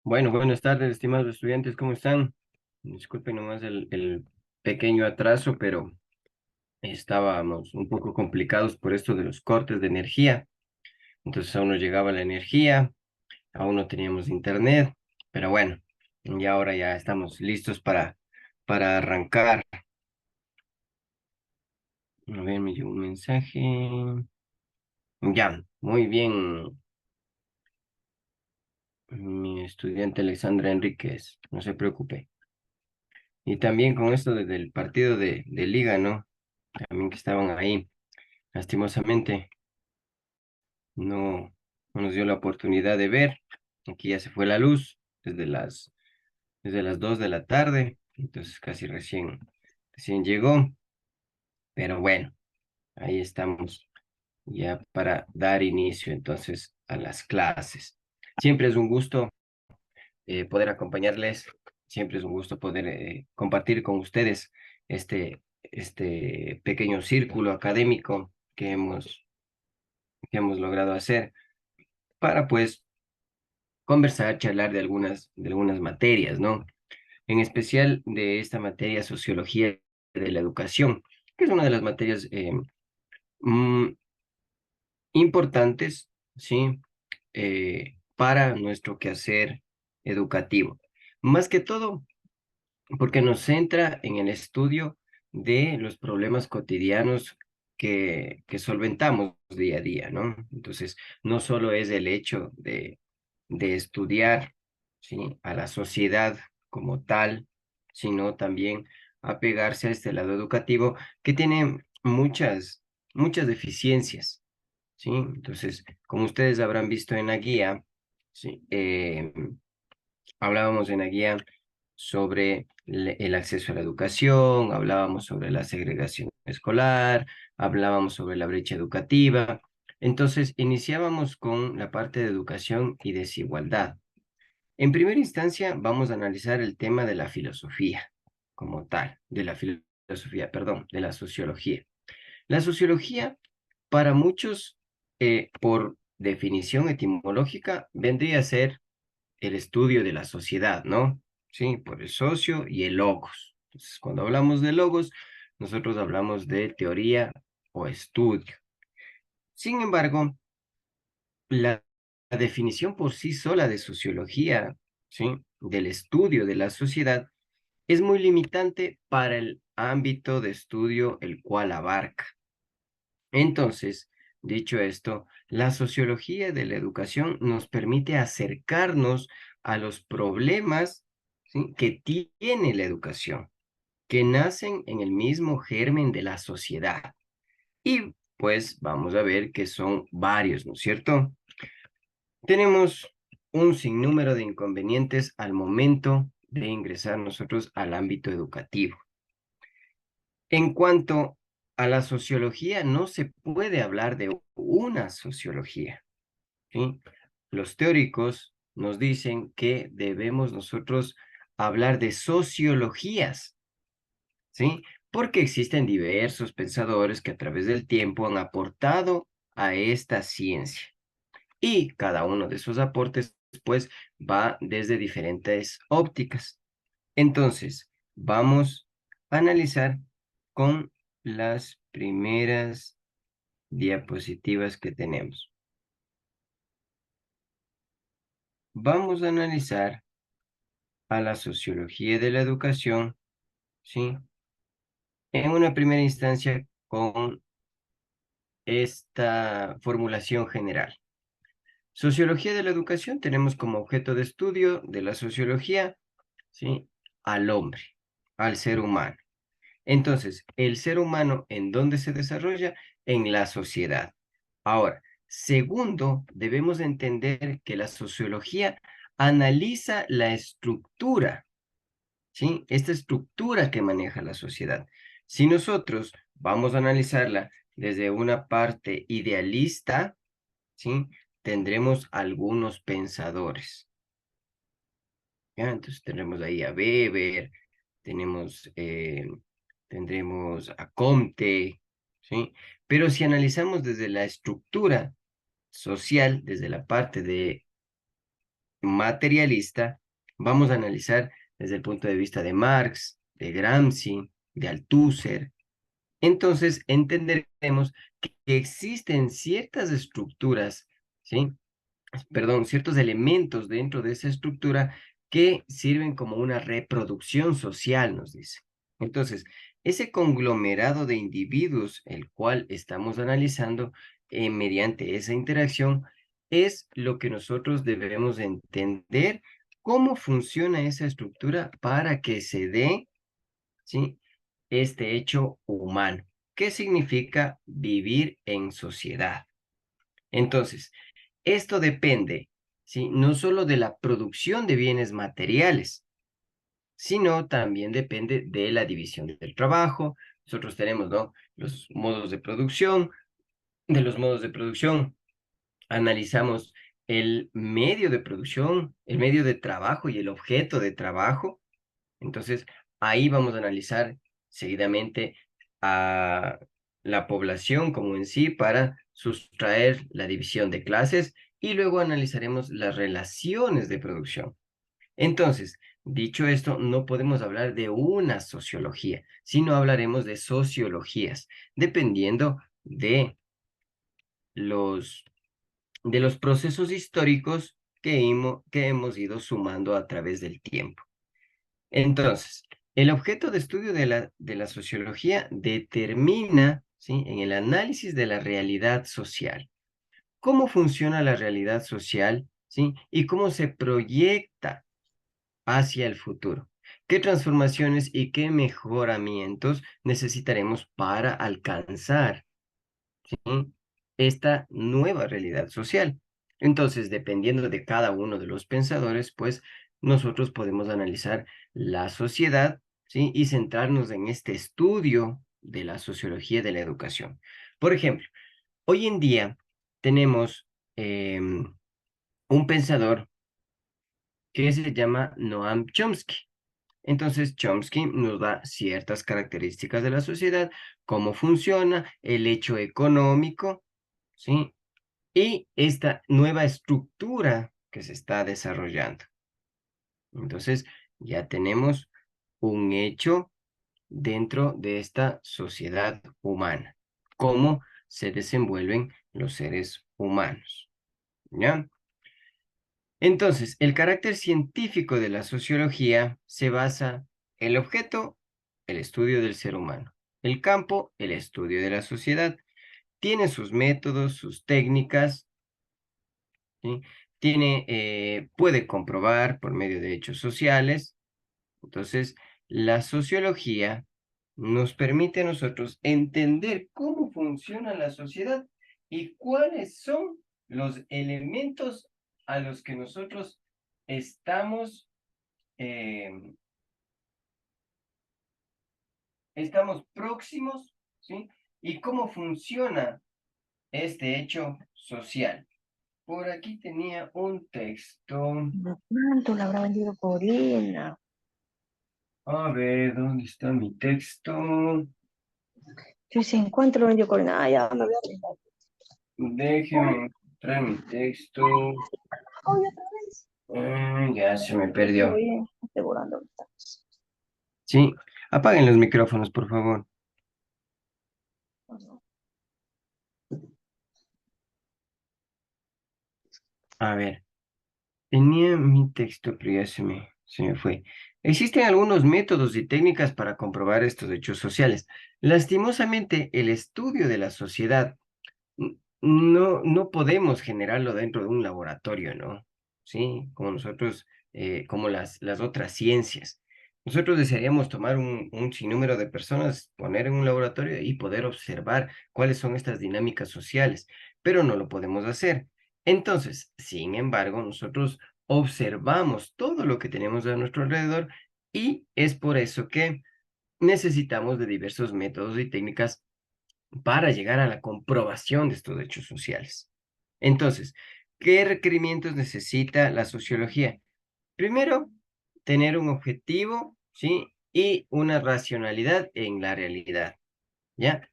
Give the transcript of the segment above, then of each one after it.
Bueno, buenas tardes, estimados estudiantes, ¿cómo están? Disculpen nomás el pequeño atraso, pero estábamos un poco complicados por esto de los cortes de energía. Entonces aún no llegaba la energía, aún no teníamos internet, pero bueno, y ahora ya estamos listos para arrancar. A ver, me llegó un mensaje. Ya, muy bien, mi estudiante Alexandra Enríquez, no se preocupe. Y también con esto desde el partido de Liga, ¿no? También que estaban ahí. Lastimosamente, no, no nos dio la oportunidad de ver. Aquí ya se fue la luz desde las 2 de la tarde, entonces casi recién llegó. Pero bueno, ahí estamos ya para dar inicio entonces a las clases. Siempre es un gusto poder acompañarles, siempre es un gusto poder compartir con ustedes este pequeño círculo académico que hemos logrado hacer para pues conversar, charlar de algunas materias, ¿no? En especial de esta materia sociología de la educación, que es una de las materias mm, importantes, ¿sí? Para nuestro quehacer educativo. Más que todo, porque nos centra en el estudio de los problemas cotidianos que solventamos día a día, ¿no? Entonces, no solo es el hecho de estudiar, ¿sí? A la sociedad como tal, sino también apegarse a este lado educativo que tiene muchas deficiencias, ¿sí? Entonces, como ustedes habrán visto en la guía, ¿sí? Hablábamos en la guía sobre el acceso a la educación, hablábamos sobre la segregación escolar, hablábamos sobre la brecha educativa. Entonces, iniciábamos con la parte de educación y desigualdad. En primera instancia, vamos a analizar el tema de la filosofía como tal, de la filosofía, perdón, de la sociología. La sociología, para muchos, por definición etimológica, vendría a ser el estudio de la sociedad, ¿no? Sí, por el socio y el logos. Entonces, cuando hablamos de logos, nosotros hablamos de teoría o estudio. Sin embargo, la definición por sí sola de sociología, ¿sí? Del estudio de la sociedad, es muy limitante para el ámbito de estudio el cual abarca. Entonces, dicho esto, la sociología de la educación nos permite acercarnos a los problemas, ¿sí? Que tiene la educación, que nacen en el mismo germen de la sociedad. Y pues vamos a ver que son varios, ¿no es cierto? Tenemos un sinnúmero de inconvenientes al momento de ingresar nosotros al ámbito educativo. En cuanto a la sociología, no se puede hablar de una sociología, ¿sí? Los teóricos nos dicen que debemos nosotros hablar de sociologías, ¿sí? Porque existen diversos pensadores que a través del tiempo han aportado a esta ciencia. Y cada uno de esos aportes, pues, va desde diferentes ópticas. Entonces, vamos a analizar con las primeras diapositivas que tenemos. Vamos a analizar a la sociología de la educación, ¿sí? En una primera instancia con esta formulación general. Sociología de la educación tenemos como objeto de estudio de la sociología, ¿sí? Al hombre, al ser humano. Entonces, el ser humano, ¿en dónde se desarrolla? En la sociedad. Ahora, segundo, debemos entender que la sociología analiza la estructura, ¿sí? Esta estructura que maneja la sociedad. Si nosotros vamos a analizarla desde una parte idealista, ¿sí? Tendremos algunos pensadores, ¿ya? Entonces tendremos ahí a Weber, tenemos, tendremos a Comte, ¿sí? Pero si analizamos desde la estructura social, desde la parte de materialista, vamos a analizar desde el punto de vista de Marx, de Gramsci, de Althusser. Entonces entenderemos que existen ciertas estructuras, ¿sí? Perdón, ciertos elementos dentro de esa estructura que sirven como una reproducción social, nos dice. Entonces, ese conglomerado de individuos, el cual estamos analizando mediante esa interacción, es lo que nosotros debemos entender cómo funciona esa estructura para que se dé, ¿sí?, este hecho humano. ¿Qué significa vivir en sociedad? Entonces, esto depende, ¿sí?, no solo de la producción de bienes materiales, sino también depende de la división del trabajo. Nosotros tenemos, ¿no?, los modos de producción. De los modos de producción analizamos el medio de producción, el medio de trabajo y el objeto de trabajo. Entonces, ahí vamos a analizar seguidamente a la población como en sí para sustraer la división de clases y luego analizaremos las relaciones de producción. Entonces, dicho esto, no podemos hablar de una sociología, sino hablaremos de sociologías, dependiendo de los, de los procesos históricos que hemos ido sumando a través del tiempo. Entonces, el objeto de estudio de la sociología determina, ¿sí?, en el análisis de la realidad social, cómo funciona la realidad social, ¿sí?, y cómo se proyecta hacia el futuro. ¿Qué transformaciones y qué mejoramientos necesitaremos para alcanzar, ¿sí?, esta nueva realidad social? Entonces, dependiendo de cada uno de los pensadores, pues nosotros podemos analizar la sociedad, ¿sí?, y centrarnos en este estudio de la sociología de la educación. Por ejemplo, hoy en día tenemos un pensador que se llama Noam Chomsky. Entonces, Chomsky nos da ciertas características de la sociedad, cómo funciona, el hecho económico, ¿sí?, y esta nueva estructura que se está desarrollando. Entonces, ya tenemos un hecho dentro de esta sociedad humana, cómo se desenvuelven los seres humanos, ¿ya? Entonces, el carácter científico de la sociología se basa en el objeto, el estudio del ser humano, el campo, el estudio de la sociedad. Tiene sus métodos, sus técnicas, ¿sí? Puede comprobar por medio de hechos sociales. Entonces, la sociología nos permite a nosotros entender cómo funciona la sociedad y cuáles son los elementos a los que nosotros estamos, em, estamos próximos, ¿sí? Y cómo funciona este hecho social. Por aquí tenía un texto. No tanto la habrá vendido por Ina. A ver, ¿dónde está mi texto? Si se encuentra vendió por Ina, ya me voy a brindar. Déjeme encontrar mi texto. Oye, otra vez. Ya se me perdió. Estoy asegurando ahorita. Sí, apaguen los micrófonos, por favor. A ver, tenía mi texto, pero ya se me fue. Existen algunos métodos y técnicas para comprobar estos hechos sociales. Lastimosamente, el estudio de la sociedad no podemos generarlo dentro de un laboratorio, ¿no? Sí, como nosotros, como las otras ciencias. Nosotros desearíamos tomar un sinnúmero de personas, poner en un laboratorio y poder observar cuáles son estas dinámicas sociales, pero no lo podemos hacer. Entonces, sin embargo, nosotros observamos todo lo que tenemos a nuestro alrededor y es por eso que necesitamos de diversos métodos y técnicas para llegar a la comprobación de estos hechos sociales. Entonces, ¿qué requerimientos necesita la sociología? Primero, tener un objetivo, ¿sí? Y una racionalidad en la realidad, ¿ya?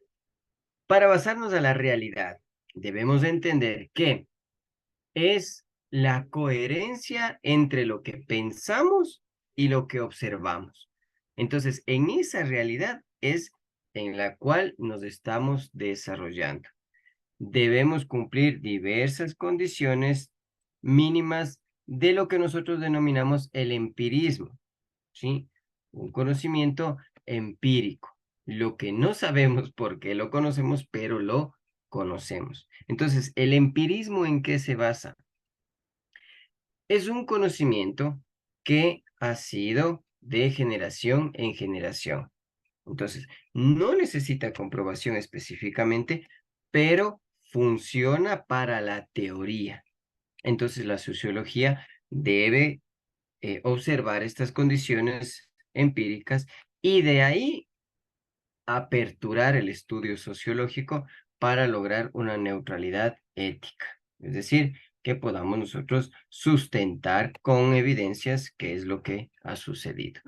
Para basarnos a la realidad, debemos entender que es la coherencia entre lo que pensamos y lo que observamos. Entonces, en esa realidad es en la cual nos estamos desarrollando. Debemos cumplir diversas condiciones mínimas de lo que nosotros denominamos el empirismo, ¿sí? Un conocimiento empírico, lo que no sabemos por qué lo conocemos, pero lo conocemos. Entonces, ¿el empirismo en qué se basa? Es un conocimiento que ha sido de generación en generación. Entonces, no necesita comprobación específicamente, pero funciona para la teoría. Entonces, la sociología debe observar estas condiciones empíricas y de ahí aperturar el estudio sociológico para lograr una neutralidad ética. Es decir, que podamos nosotros sustentar con evidencias qué es lo que ha sucedido.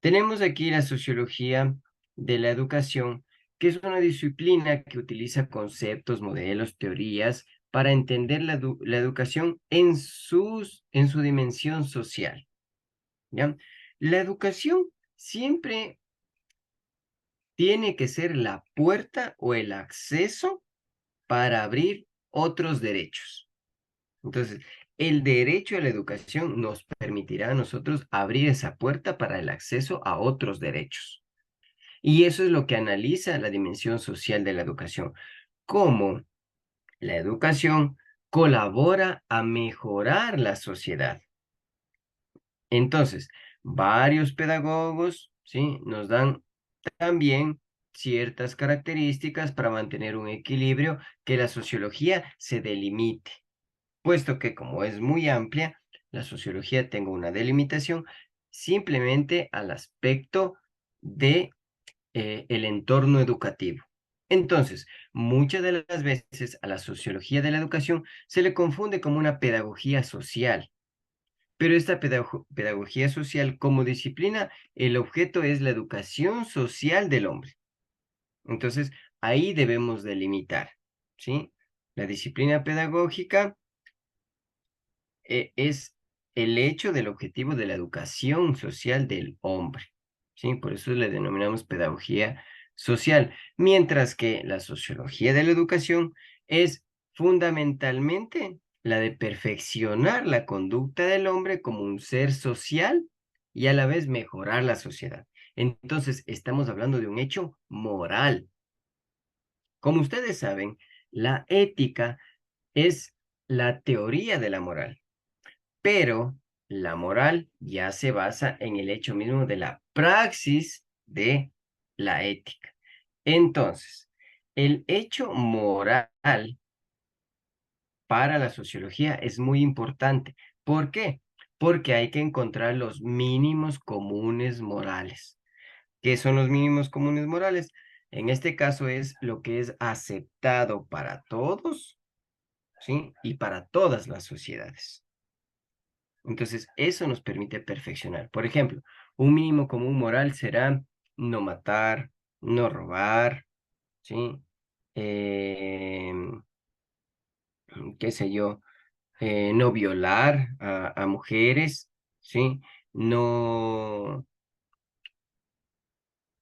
Tenemos aquí la sociología de la educación, que es una disciplina que utiliza conceptos, modelos, teorías para entender la educación en su dimensión social, ¿ya? La educación siempre tiene que ser la puerta o el acceso para abrir otros derechos. Entonces, el derecho a la educación nos permitirá a nosotros abrir esa puerta para el acceso a otros derechos. Y eso es lo que analiza la dimensión social de la educación, cómo la educación colabora a mejorar la sociedad. Entonces, varios pedagogos, ¿sí? Nos dan también ciertas características para mantener un equilibrio que la sociología se delimite, puesto que como es muy amplia, la sociología tenga una delimitación simplemente al aspecto de el entorno educativo. Entonces, muchas de las veces a la sociología de la educación se le confunde como una pedagogía social, pero esta pedagogía social como disciplina, el objeto es la educación social del hombre. Entonces, ahí debemos delimitar, ¿sí? La disciplina pedagógica es el hecho del objetivo de la educación social del hombre, ¿sí? Por eso le denominamos pedagogía social, mientras que la sociología de la educación es fundamentalmente la de perfeccionar la conducta del hombre como un ser social y a la vez mejorar la sociedad. Entonces, estamos hablando de un hecho moral. Como ustedes saben, la ética es la teoría de la moral, pero la moral ya se basa en el hecho mismo de la praxis de la ética. Entonces, el hecho moral para la sociología es muy importante. ¿Por qué? Porque hay que encontrar los mínimos comunes morales. ¿Qué son los mínimos comunes morales? En este caso es lo que es aceptado para todos, ¿sí? Y para todas las sociedades. Entonces, eso nos permite perfeccionar. Por ejemplo, un mínimo común moral será no matar, no robar, ¿sí? Em, qué sé yo, no violar a mujeres, ¿sí? No,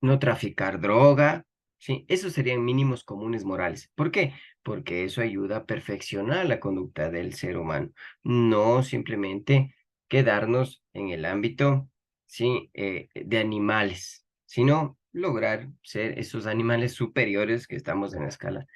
no traficar droga, ¿sí? Esos serían mínimos comunes morales. ¿Por qué? Porque eso ayuda a perfeccionar la conducta del ser humano, no simplemente quedarnos en el ámbito, ¿sí? De animales, sino lograr ser esos animales superiores que estamos en la escala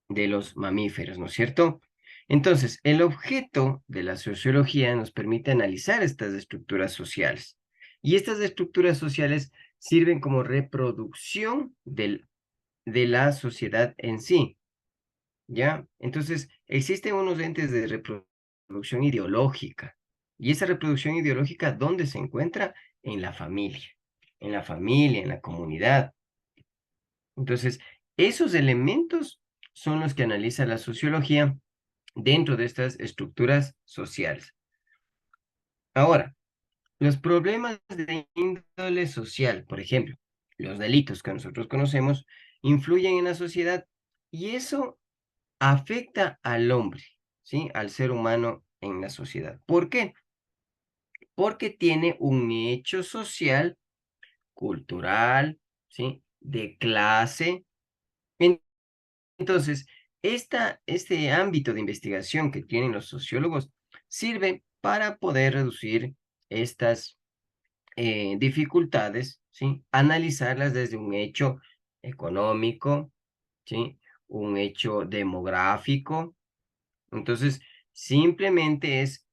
de los mamíferos, ¿no es cierto? Entonces, el objeto de la sociología nos permite analizar estas estructuras sociales. Y estas estructuras sociales sirven como reproducción de la sociedad en sí, ¿ya? Entonces, existen unos entes de reproducción ideológica. Y esa reproducción ideológica, ¿dónde se encuentra? En la familia, en la comunidad. Entonces, esos elementos son los que analiza la sociología dentro de estas estructuras sociales. Ahora, los problemas de índole social, por ejemplo, los delitos que nosotros conocemos, influyen en la sociedad y eso afecta al hombre, ¿sí? Al ser humano en la sociedad. ¿Por qué? Porque tiene un hecho social, cultural, ¿sí? De clase. Entonces, este ámbito de investigación que tienen los sociólogos sirve para poder reducir estas dificultades, ¿sí? Analizarlas desde un hecho económico, ¿sí? Un hecho demográfico. Entonces, simplemente es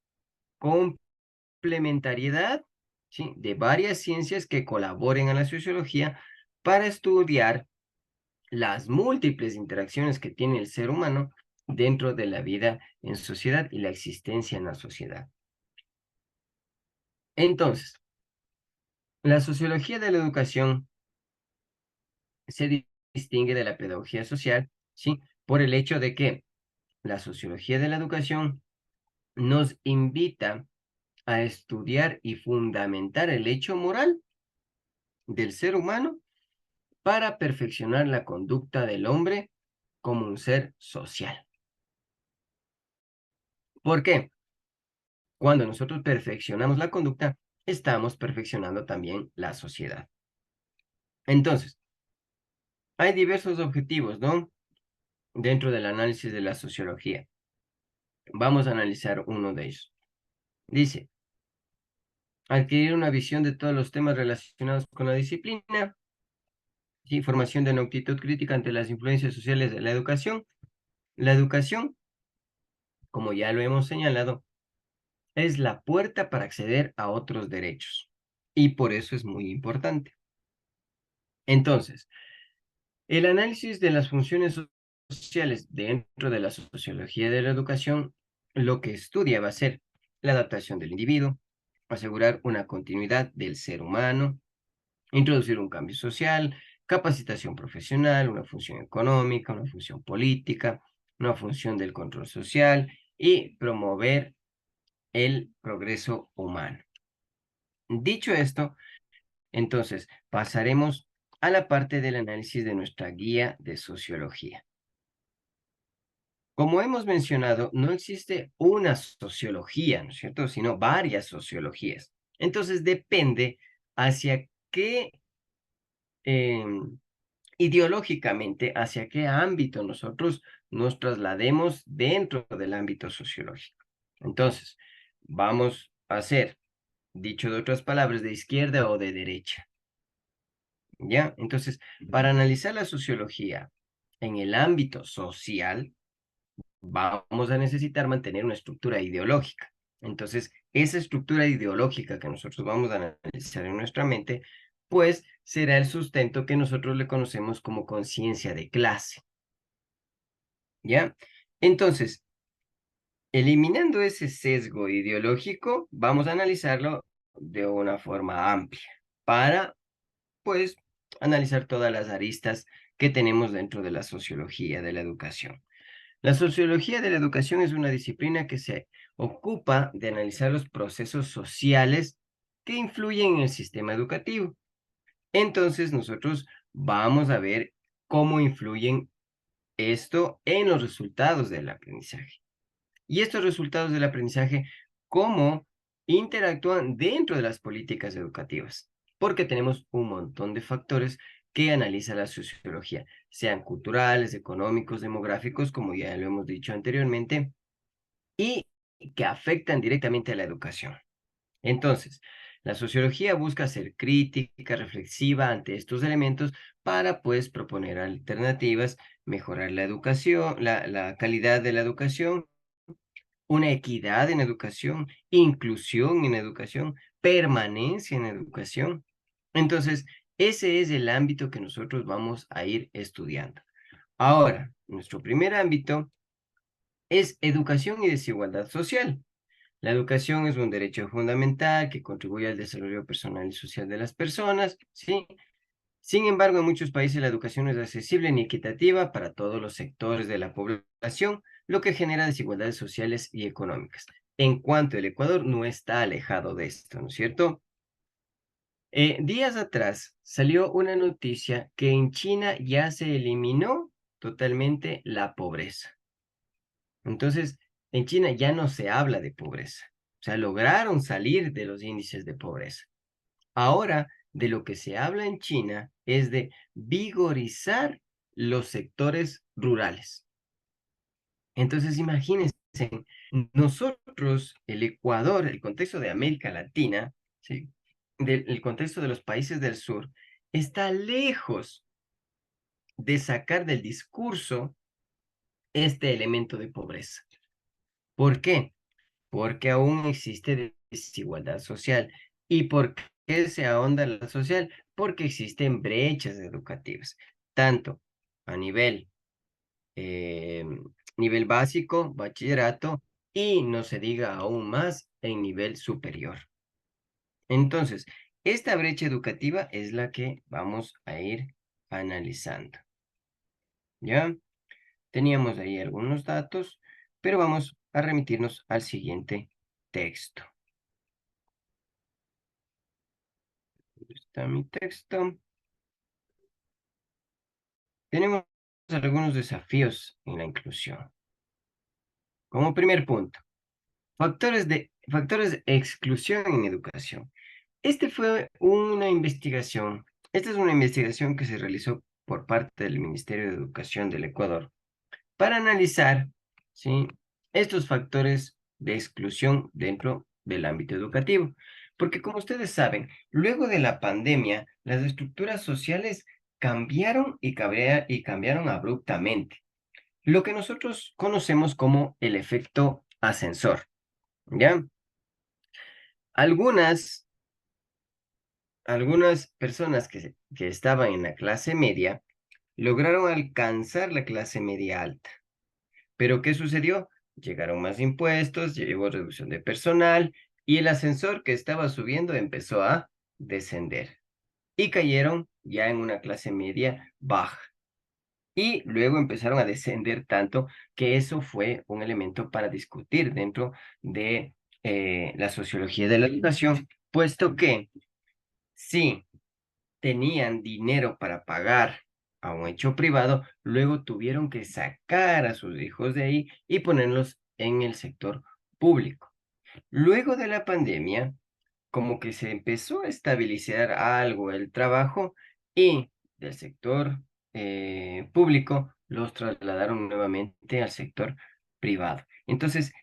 complementariedad, ¿sí? De varias ciencias que colaboren a la sociología para estudiar las múltiples interacciones que tiene el ser humano dentro de la vida en sociedad y la existencia en la sociedad. Entonces, la sociología de la educación se distingue de la pedagogía social, ¿sí? Por el hecho de que la sociología de la educación nos invita a estudiar y fundamentar el hecho moral del ser humano para perfeccionar la conducta del hombre como un ser social. ¿Por qué? Cuando nosotros perfeccionamos la conducta, estamos perfeccionando también la sociedad. Entonces, hay diversos objetivos, ¿no? Dentro del análisis de la sociología. Vamos a analizar uno de ellos. Dice, adquirir una visión de todos los temas relacionados con la disciplina, ¿sí? Formación de una actitud crítica ante las influencias sociales de la educación. La educación, como ya lo hemos señalado, es la puerta para acceder a otros derechos. Y por eso es muy importante. Entonces, el análisis de las funciones sociales dentro de la sociología de la educación, lo que estudia va a ser la adaptación del individuo, asegurar una continuidad del ser humano, introducir un cambio social, capacitación profesional, una función económica, una función política, una función del control social y promover el progreso humano. Dicho esto, entonces pasaremos a la parte del análisis de nuestra guía de sociología. Como hemos mencionado, no existe una sociología, ¿no es cierto?, sino varias sociologías. Entonces depende hacia qué, ideológicamente, hacia qué ámbito nosotros nos traslademos dentro del ámbito sociológico. Entonces, vamos a hacer, dicho de otras palabras, de izquierda o de derecha, ¿ya? Entonces, para analizar la sociología en el ámbito social, vamos a necesitar mantener una estructura ideológica. Entonces, esa estructura ideológica que nosotros vamos a analizar en nuestra mente, pues será el sustento que nosotros le conocemos como conciencia de clase, ¿ya? Entonces, eliminando ese sesgo ideológico, vamos a analizarlo de una forma amplia para, pues, analizar todas las aristas que tenemos dentro de la sociología de la educación. La sociología de la educación es una disciplina que se ocupa de analizar los procesos sociales que influyen en el sistema educativo. Entonces, nosotros vamos a ver cómo influyen esto en los resultados del aprendizaje. Y estos resultados del aprendizaje, cómo interactúan dentro de las políticas educativas. Porque tenemos un montón de factores que analiza la sociología, sean culturales, económicos, demográficos, como ya lo hemos dicho anteriormente, y que afectan directamente a la educación. Entonces, la sociología busca ser crítica, reflexiva ante estos elementos para, pues, proponer alternativas, mejorar la educación, la calidad de la educación, una equidad en educación, inclusión en educación, permanencia en educación. Entonces, ese es el ámbito que nosotros vamos a ir estudiando. Ahora, nuestro primer ámbito es educación y desigualdad social. La educación es un derecho fundamental que contribuye al desarrollo personal y social de las personas, ¿sí? Sin embargo, en muchos países la educación no es accesible ni equitativa para todos los sectores de la población, lo que genera desigualdades sociales y económicas. En cuanto el Ecuador no está alejado de esto, ¿no es cierto? Días atrás salió una noticia que en China ya se eliminó totalmente la pobreza. Entonces, en China ya no se habla de pobreza. O sea, lograron salir de los índices de pobreza. Ahora, de lo que se habla en China es de vigorizar los sectores rurales. Entonces, imagínense, nosotros, el Ecuador, el contexto de América Latina, ¿sí? El contexto de los países del sur, está lejos de sacar del discurso este elemento de pobreza. ¿Por qué? Porque aún existe desigualdad social. ¿Y por qué se ahonda la social? Porque existen brechas educativas, tanto a eh, nivel básico, bachillerato, y no se diga aún más en nivel superior. Entonces, esta brecha educativa es la que vamos a ir analizando. ¿Ya? Teníamos ahí algunos datos, pero vamos a remitirnos al siguiente texto. ¿Dónde está mi texto? Tenemos algunos desafíos en la inclusión. Como primer punto, factores de exclusión en educación. Esta es una investigación que se realizó por parte del Ministerio de Educación del Ecuador para analizar, ¿sí?, estos factores de exclusión dentro del ámbito educativo. Porque como ustedes saben, luego de la pandemia, las estructuras sociales cambiaron y cambiaron abruptamente. Lo que nosotros conocemos como el efecto ascensor, ¿ya? Algunas, algunas personas que estaban en la clase media lograron alcanzar la clase media alta. Pero ¿qué sucedió? Llegaron más impuestos, llegó reducción de personal y el ascensor que estaba subiendo empezó a descender y cayeron ya en una clase media baja. Y luego empezaron a descender tanto que eso fue un elemento para discutir dentro de la sociología de la educación, puesto que sí tenían dinero para pagar a un hecho privado, luego tuvieron que sacar a sus hijos de ahí y ponerlos en el sector público. Luego de la pandemia, como que se empezó a estabilizar algo el trabajo y del sector público los trasladaron nuevamente al sector privado. Entonces,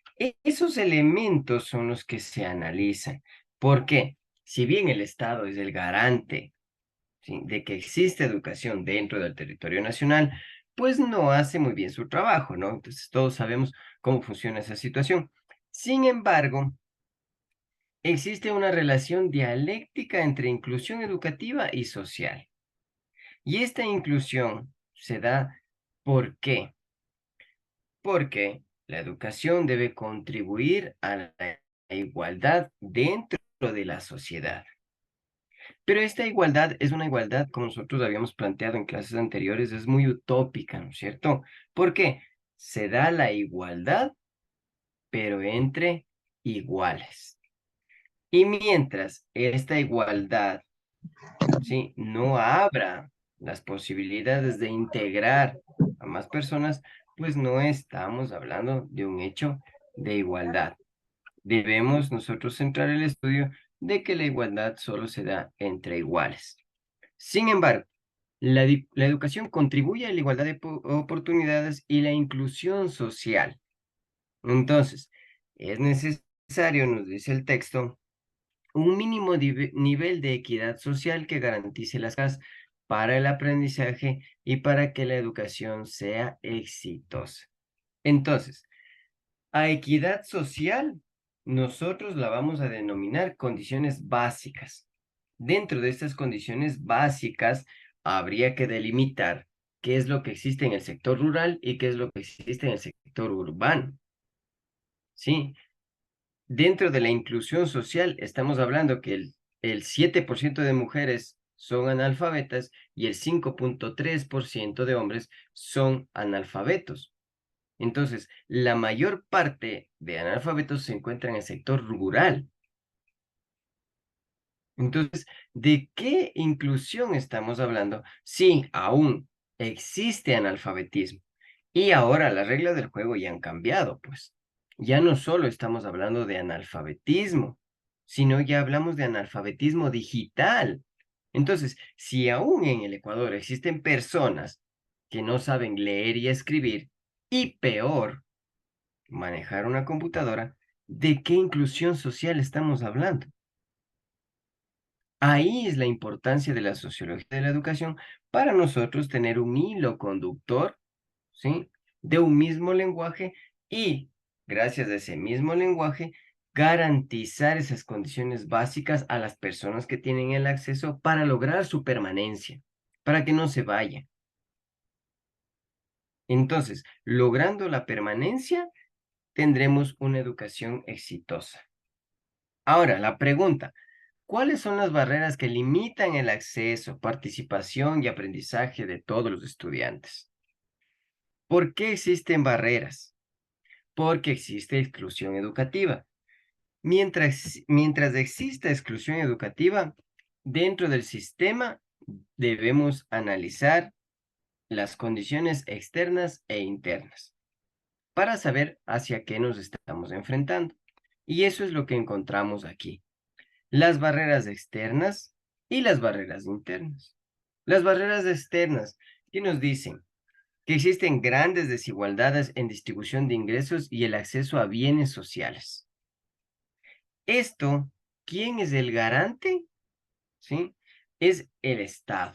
esos elementos son los que se analizan. ¿Por qué? Si bien el Estado es el garante, ¿sí?, de que existe educación dentro del territorio nacional, pues no hace muy bien su trabajo, ¿no? Entonces todos sabemos cómo funciona esa situación. Sin embargo, existe una relación dialéctica entre inclusión educativa y social. Y esta inclusión se da, ¿por qué? Porque la educación debe contribuir a la igualdad dentro de la sociedad. Pero esta igualdad es una igualdad, como nosotros habíamos planteado en clases anteriores, es muy utópica, ¿no es cierto? Porque se da la igualdad, pero entre iguales. Y mientras esta igualdad, ¿sí?, no abra las posibilidades de integrar a más personas, pues no estamos hablando de un hecho de igualdad. Debemos nosotros centrar el estudio de que la igualdad solo se da entre iguales. Sin embargo, la educación contribuye a la igualdad de oportunidades y la inclusión social. Entonces, es necesario, nos dice el texto, un mínimo nivel de equidad social que garantice las casas para el aprendizaje y para que la educación sea exitosa. Entonces, a equidad social, nosotros la vamos a denominar condiciones básicas. Dentro de estas condiciones básicas, habría que delimitar qué es lo que existe en el sector rural y qué es lo que existe en el sector urbano. ¿Sí? Dentro de la inclusión social, estamos hablando que el 7% de mujeres son analfabetas y el 5,3% de hombres son analfabetos. Entonces, la mayor parte de analfabetos se encuentra en el sector rural. Entonces, ¿de qué inclusión estamos hablando? Sí, aún existe analfabetismo. Y ahora las reglas del juego ya han cambiado, pues. Ya no solo estamos hablando de analfabetismo, sino ya hablamos de analfabetismo digital. Entonces, si aún en el Ecuador existen personas que no saben leer y escribir, y peor, manejar una computadora, ¿de qué inclusión social estamos hablando? Ahí es la importancia de la sociología de la educación para nosotros tener un hilo conductor, ¿sí? De un mismo lenguaje y, gracias a ese mismo lenguaje, garantizar esas condiciones básicas a las personas que tienen el acceso para lograr su permanencia, para que no se vayan. Entonces, logrando la permanencia, tendremos una educación exitosa. Ahora, la pregunta, ¿cuáles son las barreras que limitan el acceso, participación y aprendizaje de todos los estudiantes? ¿Por qué existen barreras? Porque existe exclusión educativa. Mientras exista exclusión educativa, dentro del sistema debemos analizar las condiciones externas e internas para saber hacia qué nos estamos enfrentando. Y eso es lo que encontramos aquí. Las barreras externas y las barreras internas. Las barreras externas, que nos dicen que existen grandes desigualdades en distribución de ingresos y el acceso a bienes sociales. Esto, ¿quién es el garante? ¿Sí? Es el Estado.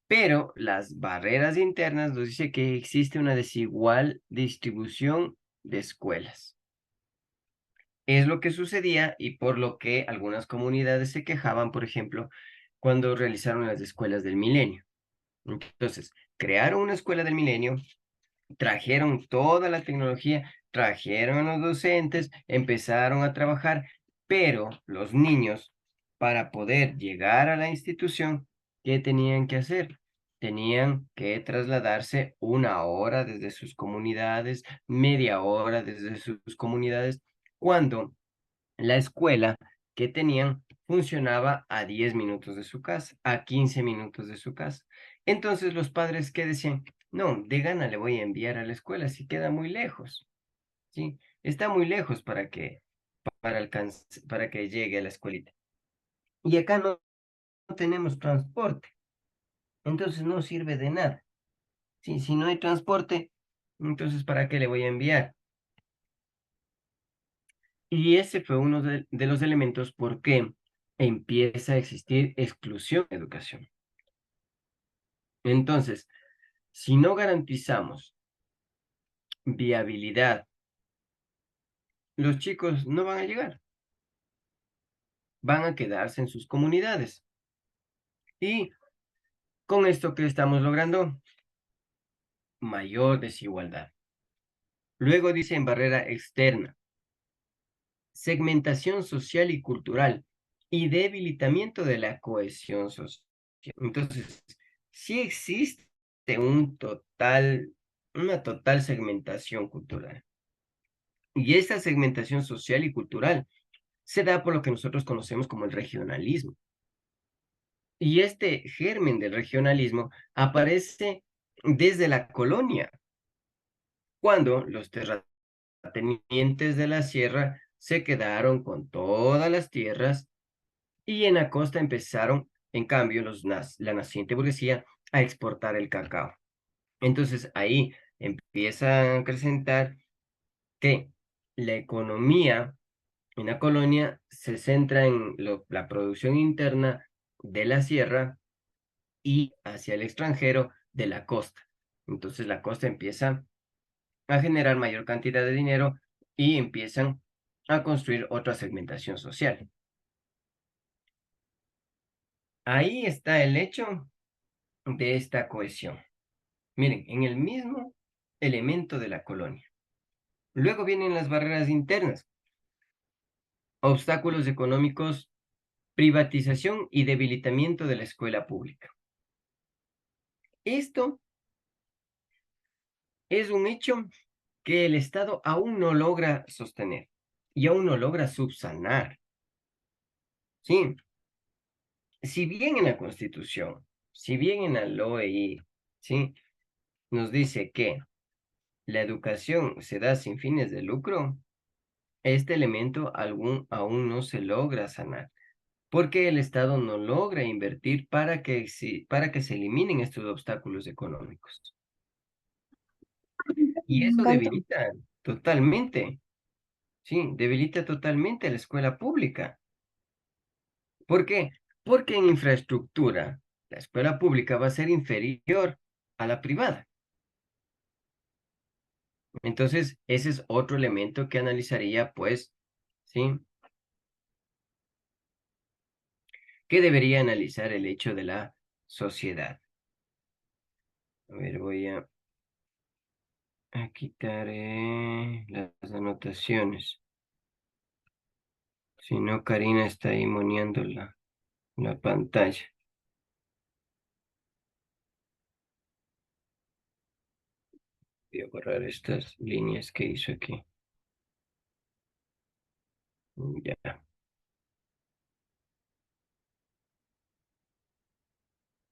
Pero las barreras internas nos dice que existe una desigual distribución de escuelas. Es lo que sucedía y por lo que algunas comunidades se quejaban, por ejemplo, cuando realizaron las escuelas del milenio. Entonces, crearon una escuela del milenio, trajeron toda la tecnología, trajeron a los docentes, empezaron a trabajar, pero los niños, para poder llegar a la institución, ¿qué tenían que hacer? Tenían que trasladarse 1 hora desde sus comunidades, media hora desde sus comunidades, cuando la escuela que tenían funcionaba a 10 minutos de su casa, a 15 minutos de su casa. Entonces los padres que decían, no, de gana le voy a enviar a la escuela si queda muy lejos, ¿sí? Está muy lejos para que llegue a la escuelita. Y acá no tenemos transporte, entonces no sirve de nada. ¿Sí? Si no hay transporte, entonces ¿para qué le voy a enviar? Y ese fue uno de los elementos por qué empieza a existir exclusión en educación. Entonces, si no garantizamos viabilidad, los chicos no van a llegar, van a quedarse en sus comunidades. Y con esto que estamos logrando, mayor desigualdad. Luego dice en barrera externa, segmentación social y cultural y debilitamiento de la cohesión social. Entonces, sí existe una total segmentación cultural. Y esta segmentación social y cultural se da por lo que nosotros conocemos como el regionalismo. Y este germen del regionalismo aparece desde la colonia, cuando los terratenientes de la sierra se quedaron con todas las tierras y en la costa empezaron, en cambio, la naciente burguesía a exportar el cacao. Entonces ahí empieza a acrecentar que la economía en la colonia se centra en la producción interna de la sierra y hacia el extranjero de la costa. Entonces la costa empieza a generar mayor cantidad de dinero y empiezan a construir otra segmentación social. Ahí está el hecho de esta cohesión. Miren, en el mismo elemento de la colonia. Luego vienen las barreras internas, obstáculos económicos, privatización y debilitamiento de la escuela pública. Esto es un hecho que el Estado aún no logra sostener y aún no logra subsanar. Sí, si bien en la Constitución, si bien en la LOEI, ¿sí? nos dice que la educación se da sin fines de lucro, este elemento aún no se logra sanar, porque el Estado no logra invertir para que se eliminen estos obstáculos económicos. Y Me eso encanta. debilita totalmente, sí, debilita totalmente a la escuela pública. ¿Por qué? Porque en infraestructura, la escuela pública va a ser inferior a la privada. Entonces, ese es otro elemento que analizaría, pues, ¿sí? Que debería analizar el hecho de la sociedad. A ver, voy a quitar las anotaciones. Si no, Karina está ahí moneando la pantalla. Voy a borrar estas líneas que hizo aquí. Ya.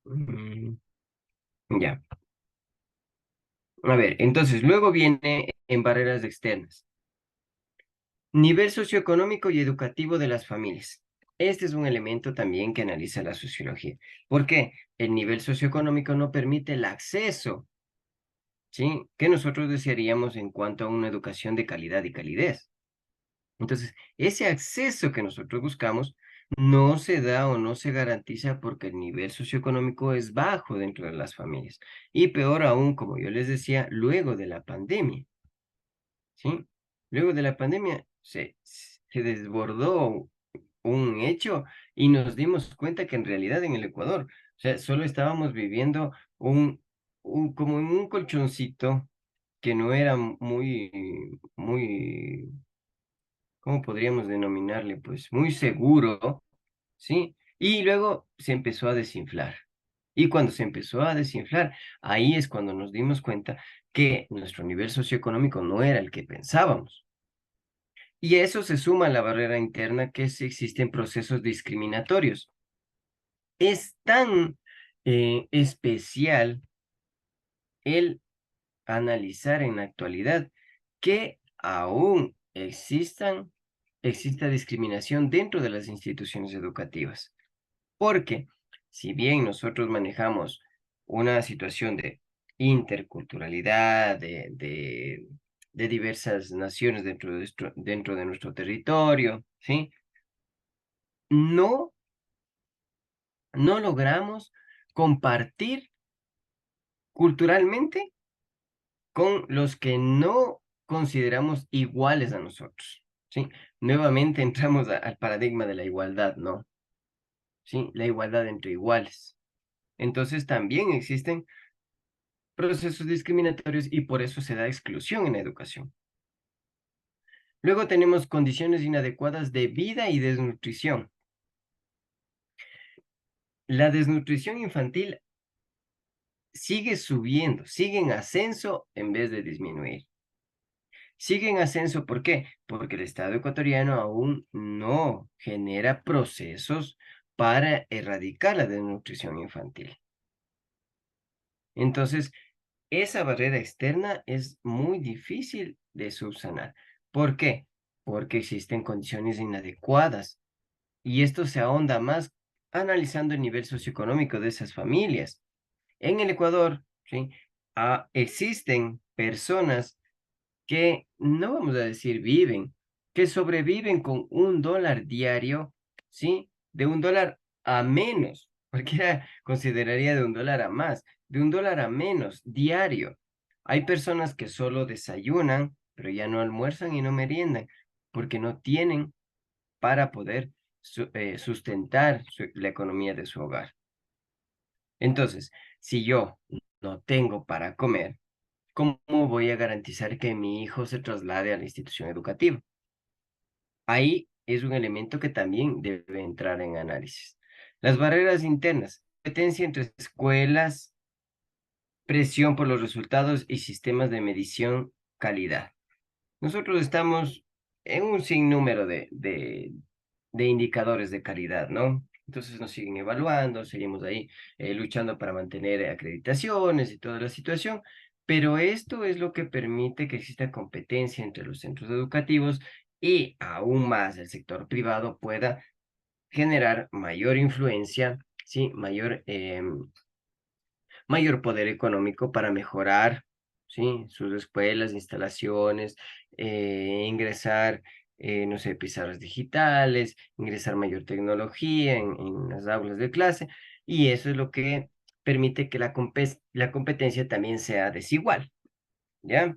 Mm, ya. A ver, entonces, luego viene en barreras externas. Nivel socioeconómico y educativo de las familias. Este es un elemento también que analiza la sociología. ¿Por qué? El nivel socioeconómico no permite el acceso, ¿sí? Que nosotros desearíamos en cuanto a una educación de calidad y calidez. Entonces, ese acceso que nosotros buscamos no se da o no se garantiza porque el nivel socioeconómico es bajo dentro de las familias. Y peor aún, como yo les decía, luego de la pandemia. ¿Sí? Luego de la pandemia se desbordó un hecho y nos dimos cuenta que en realidad en el Ecuador, o sea, solo estábamos viviendo como en un colchoncito que no era muy, ¿cómo podríamos denominarle? Pues muy seguro, ¿sí? Y luego se empezó a desinflar. Y cuando se empezó a desinflar, ahí es cuando nos dimos cuenta que nuestro nivel socioeconómico no era el que pensábamos. Y a eso se suma la barrera interna que si existen procesos discriminatorios. Es tan especial el analizar en la actualidad que aún exista discriminación dentro de las instituciones educativas. Porque si bien nosotros manejamos una situación de interculturalidad, de diversas naciones dentro de nuestro territorio, ¿sí? No, no logramos compartir culturalmente con los que no consideramos iguales a nosotros, ¿sí? Nuevamente entramos al paradigma de la igualdad, ¿no? ¿Sí? La igualdad entre iguales. Entonces también existen procesos discriminatorios y por eso se da exclusión en la educación. Luego tenemos condiciones inadecuadas de vida y desnutrición. La desnutrición infantil sigue subiendo, sigue en ascenso en vez de disminuir. Sigue en ascenso, ¿por qué? Porque el Estado ecuatoriano aún no genera procesos para erradicar la desnutrición infantil. Entonces, esa barrera externa es muy difícil de subsanar. ¿Por qué? Porque existen condiciones inadecuadas y esto se ahonda más analizando el nivel socioeconómico de esas familias. En el Ecuador, ¿sí? Existen personas que, no vamos a decir viven, que sobreviven con $1 diario, ¿sí? De $1 a menos, cualquiera consideraría de $1 a más, de $1 a menos diario. Hay personas que solo desayunan, pero ya no almuerzan y no meriendan, porque no tienen para poder sustentar la economía de su hogar. Entonces, si yo no tengo para comer, ¿cómo voy a garantizar que mi hijo se traslade a la institución educativa? Ahí es un elemento que también debe entrar en análisis. Las barreras internas, competencia entre escuelas, presión por los resultados y sistemas de medición calidad. Nosotros estamos en un sinnúmero de indicadores de calidad, ¿no? Entonces nos siguen evaluando, seguimos ahí luchando para mantener acreditaciones y toda la situación, pero esto es lo que permite que exista competencia entre los centros educativos y aún más el sector privado pueda generar mayor influencia, ¿sí? Mayor poder económico para mejorar, ¿sí? Sus escuelas, instalaciones, ingresar, no sé, pizarras digitales, ingresar mayor tecnología en las aulas de clase, y eso es lo que permite que la competencia también sea desigual, ¿ya?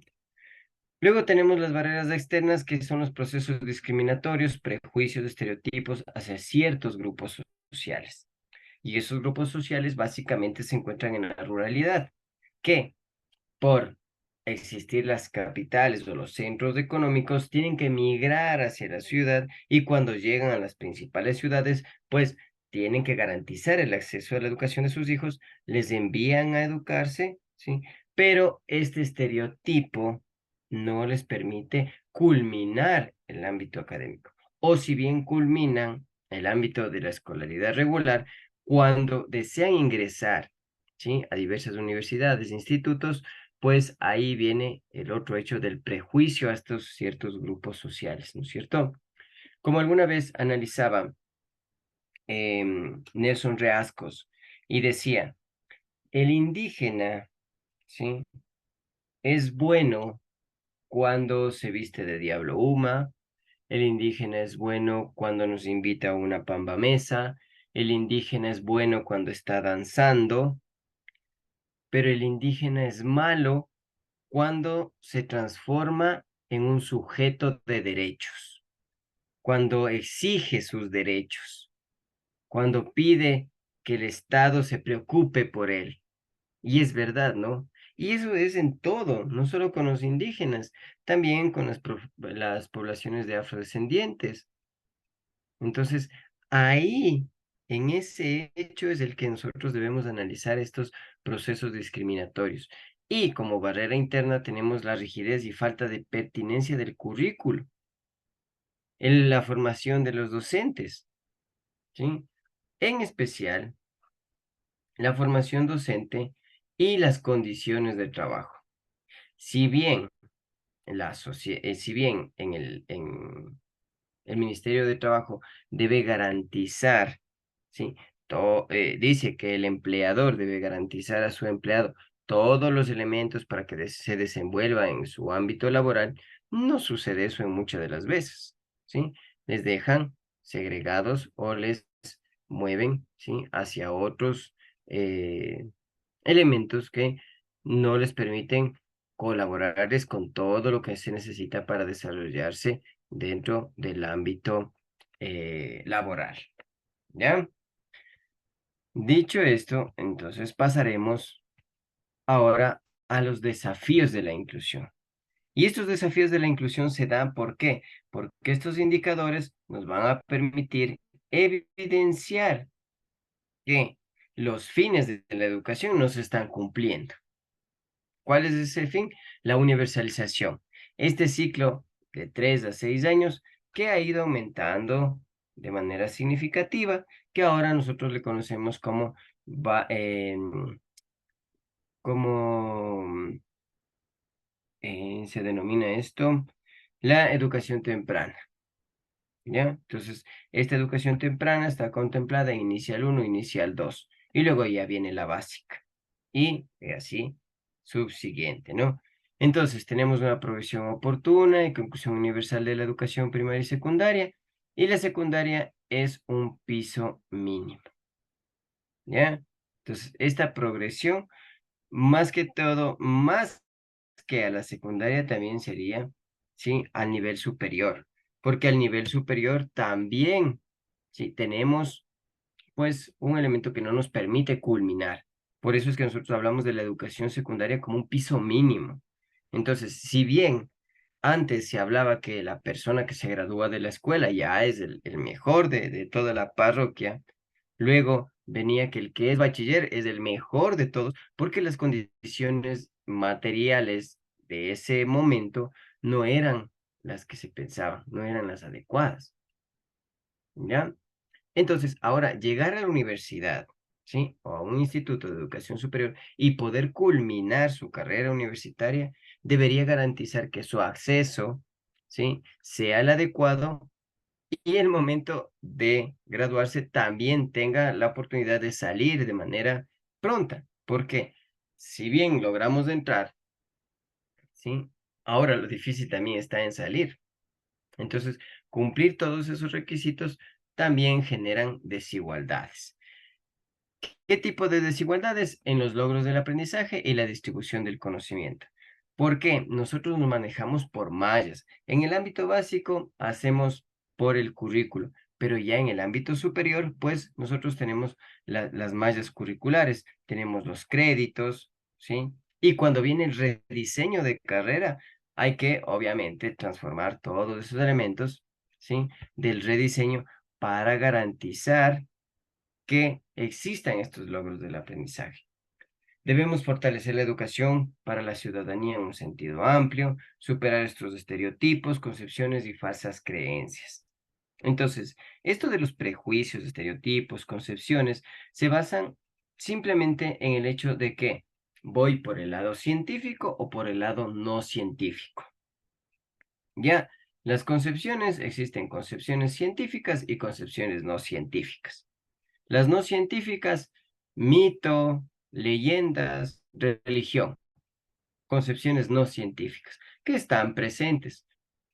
Luego tenemos las barreras externas, que son los procesos discriminatorios, prejuicios, estereotipos hacia ciertos grupos sociales. Y esos grupos sociales básicamente se encuentran en la ruralidad, que por existir las capitales o los centros económicos tienen que migrar hacia la ciudad, y cuando llegan a las principales ciudades, pues tienen que garantizar el acceso a la educación de sus hijos, les envían a educarse, ¿sí? Pero este estereotipo no les permite culminar el ámbito académico. O si bien culminan el ámbito de la escolaridad regular, cuando desean ingresar, ¿sí?, a diversas universidades e institutos, pues ahí viene el otro hecho del prejuicio a estos ciertos grupos sociales, ¿no es cierto? Como alguna vez analizaba Nelson Reascos y decía, el indígena, ¿sí?, es bueno cuando se viste de diablo Uma, el indígena es bueno cuando nos invita a una pamba mesa, el indígena es bueno cuando está danzando, pero el indígena es malo cuando se transforma en un sujeto de derechos, cuando exige sus derechos, cuando pide que el Estado se preocupe por él. Y es verdad, ¿no? Y eso es en todo, no solo con los indígenas, también con las poblaciones de afrodescendientes. Entonces, ahí, en ese hecho es el que nosotros debemos analizar estos procesos discriminatorios. Y como barrera interna tenemos la rigidez y falta de pertinencia del currículo, en la formación de los docentes, ¿sí? En especial, la formación docente y las condiciones de trabajo. Si bien, si bien el Ministerio de Trabajo debe garantizar, ¿sí? Dice que el empleador debe garantizar a su empleado todos los elementos para que se desenvuelva en su ámbito laboral. No sucede eso en muchas de las veces, ¿sí? Les dejan segregados o les mueven, ¿sí?, hacia otros elementos que no les permiten colaborarles con todo lo que se necesita para desarrollarse dentro del ámbito laboral, ¿ya? Dicho esto, entonces pasaremos ahora a los desafíos de la inclusión. Y estos desafíos de la inclusión se dan, ¿por qué? Porque estos indicadores nos van a permitir evidenciar que los fines de la educación no se están cumpliendo. ¿Cuál es ese fin? La universalización. Este ciclo de 3 a 6 años que ha ido aumentando de manera significativa, que ahora nosotros le conocemos como, como se denomina esto, la educación temprana, ¿ya? Entonces, esta educación temprana está contemplada en inicial uno, inicial 2, y luego ya viene la básica, y así subsiguiente, ¿no? Entonces, tenemos una provisión oportuna y conclusión universal de la educación primaria y secundaria, y la secundaria es un piso mínimo, ¿ya? Entonces, esta progresión, más que todo, más que a la secundaria también sería, ¿sí?, al nivel superior, porque al nivel superior también, sí, tenemos, pues, un elemento que no nos permite culminar. Por eso es que nosotros hablamos de la educación secundaria como un piso mínimo. Entonces, si bien antes se hablaba que la persona que se gradúa de la escuela ya es el mejor de toda la parroquia, luego venía que el que es bachiller es el mejor de todos, porque las condiciones materiales de ese momento no eran las que se pensaban, no eran las adecuadas, ¿ya? Entonces, ahora, llegar a la universidad, ¿sí? O a un instituto de educación superior y poder culminar su carrera universitaria, debería garantizar que su acceso, ¿sí? sea el adecuado y el momento de graduarse también tenga la oportunidad de salir de manera pronta, porque si bien logramos entrar, ¿sí? Ahora lo difícil también está en salir. Entonces, cumplir todos esos requisitos también generan desigualdades. ¿Qué tipo de desigualdades? En los logros del aprendizaje y la distribución del conocimiento. ¿Por qué? Nosotros nos manejamos por mallas. En el ámbito básico hacemos por el currículo, pero ya en el ámbito superior, pues nosotros tenemos las mallas curriculares, tenemos los créditos, ¿sí? Y cuando viene el rediseño de carrera, hay que obviamente transformar todos esos elementos, ¿sí? Del rediseño para garantizar que existan estos logros del aprendizaje. Debemos fortalecer la educación para la ciudadanía en un sentido amplio, superar estos estereotipos, concepciones y falsas creencias. Entonces, esto de los prejuicios, estereotipos, concepciones, se basan simplemente en el hecho de que voy por el lado científico o por el lado no científico. Ya, las concepciones, existen concepciones científicas y concepciones no científicas. Las no científicas, mito, leyendas, religión, concepciones no científicas, que están presentes.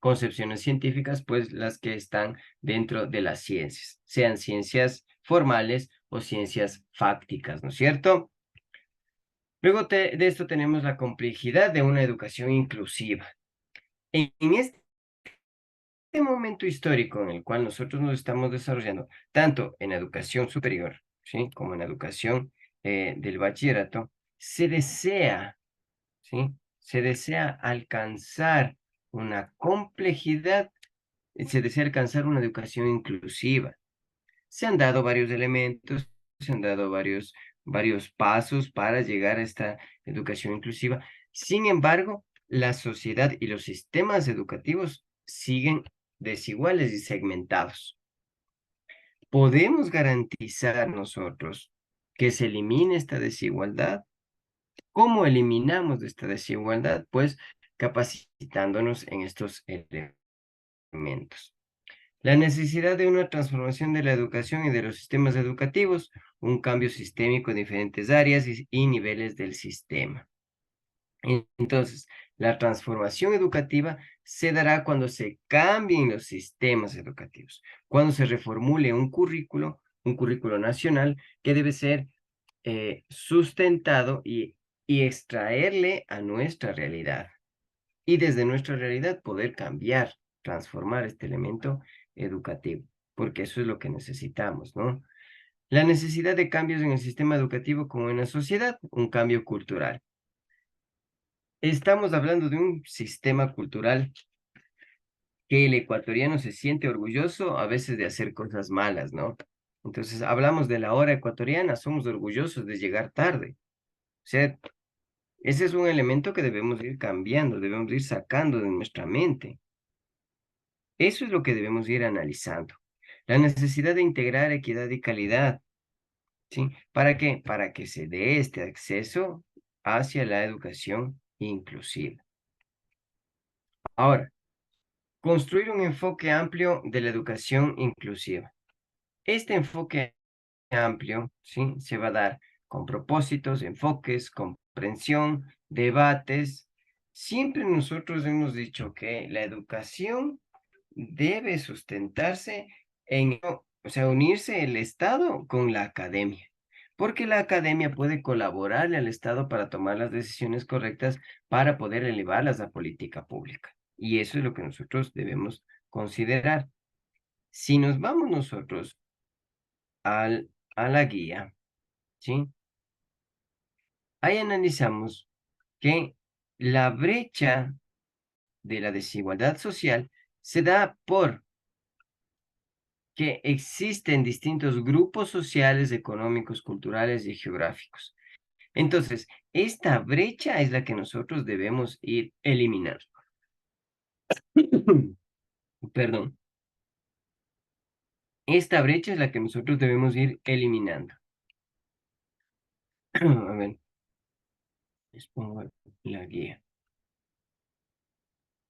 Concepciones científicas, pues las que están dentro de las ciencias, sean ciencias formales o ciencias fácticas, ¿no es cierto? Luego de esto tenemos la complejidad de una educación inclusiva. En este momento histórico en el cual nosotros nos estamos desarrollando, tanto en educación superior, ¿sí? Como en educación del bachillerato, se desea, ¿sí? Se desea alcanzar una complejidad, se desea alcanzar una educación inclusiva. Se han dado varios elementos, se han dado varios pasos para llegar a esta educación inclusiva. Sin embargo, la sociedad y los sistemas educativos siguen desiguales y segmentados. ¿Podemos garantizar nosotros que se elimine esta desigualdad? ¿Cómo eliminamos esta desigualdad? Pues capacitándonos en estos elementos. La necesidad de una transformación de la educación y de los sistemas educativos, un cambio sistémico en diferentes áreas y niveles del sistema. Entonces, la transformación educativa se dará cuando se cambien los sistemas educativos, cuando se reformule un currículo nacional que debe ser sustentado y extraerle a nuestra realidad. Y desde nuestra realidad poder cambiar, transformar este elemento educativo, porque eso es lo que necesitamos, ¿no? La necesidad de cambios en el sistema educativo como en la sociedad, un cambio cultural. Estamos hablando de un sistema cultural que el ecuatoriano se siente orgulloso a veces de hacer cosas malas, ¿no? Entonces, hablamos de la hora ecuatoriana, somos orgullosos de llegar tarde. O sea, ese es un elemento que debemos ir cambiando, debemos ir sacando de nuestra mente. Eso es lo que debemos ir analizando. La necesidad de integrar equidad y calidad, ¿sí? ¿Para qué? Para que se dé este acceso hacia la educación inclusiva. Ahora, construir un enfoque amplio de la educación inclusiva. Este enfoque amplio, ¿sí? Se va a dar con propósitos, enfoques, comprensión, debates. Siempre nosotros hemos dicho que la educación debe sustentarse en, o sea, unirse el Estado con la academia, porque la academia puede colaborarle al Estado para tomar las decisiones correctas para poder elevarlas a política pública. Y eso es lo que nosotros debemos considerar. Si nos vamos nosotros a la guía, ¿sí? Ahí analizamos que la brecha de la desigualdad social se da por que existen distintos grupos sociales, económicos, culturales y geográficos. Entonces, esta brecha es la que nosotros debemos ir eliminando. Perdón. Esta brecha es la que nosotros debemos ir eliminando. A ver, les pongo la guía.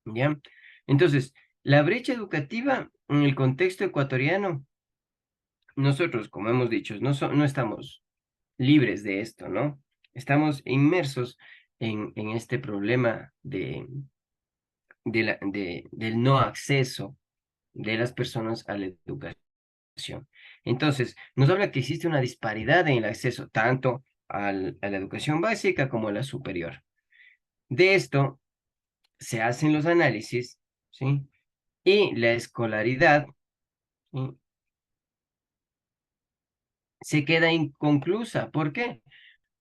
¿Ya? Entonces, la brecha educativa en el contexto ecuatoriano, nosotros, como hemos dicho, no estamos libres de esto, ¿no? Estamos inmersos en este problema del no acceso de las personas a la educación. Entonces, nos habla que existe una disparidad en el acceso tanto a la educación básica como a la superior. De esto se hacen los análisis, ¿sí? Y la escolaridad, ¿sí? Se queda inconclusa. ¿Por qué?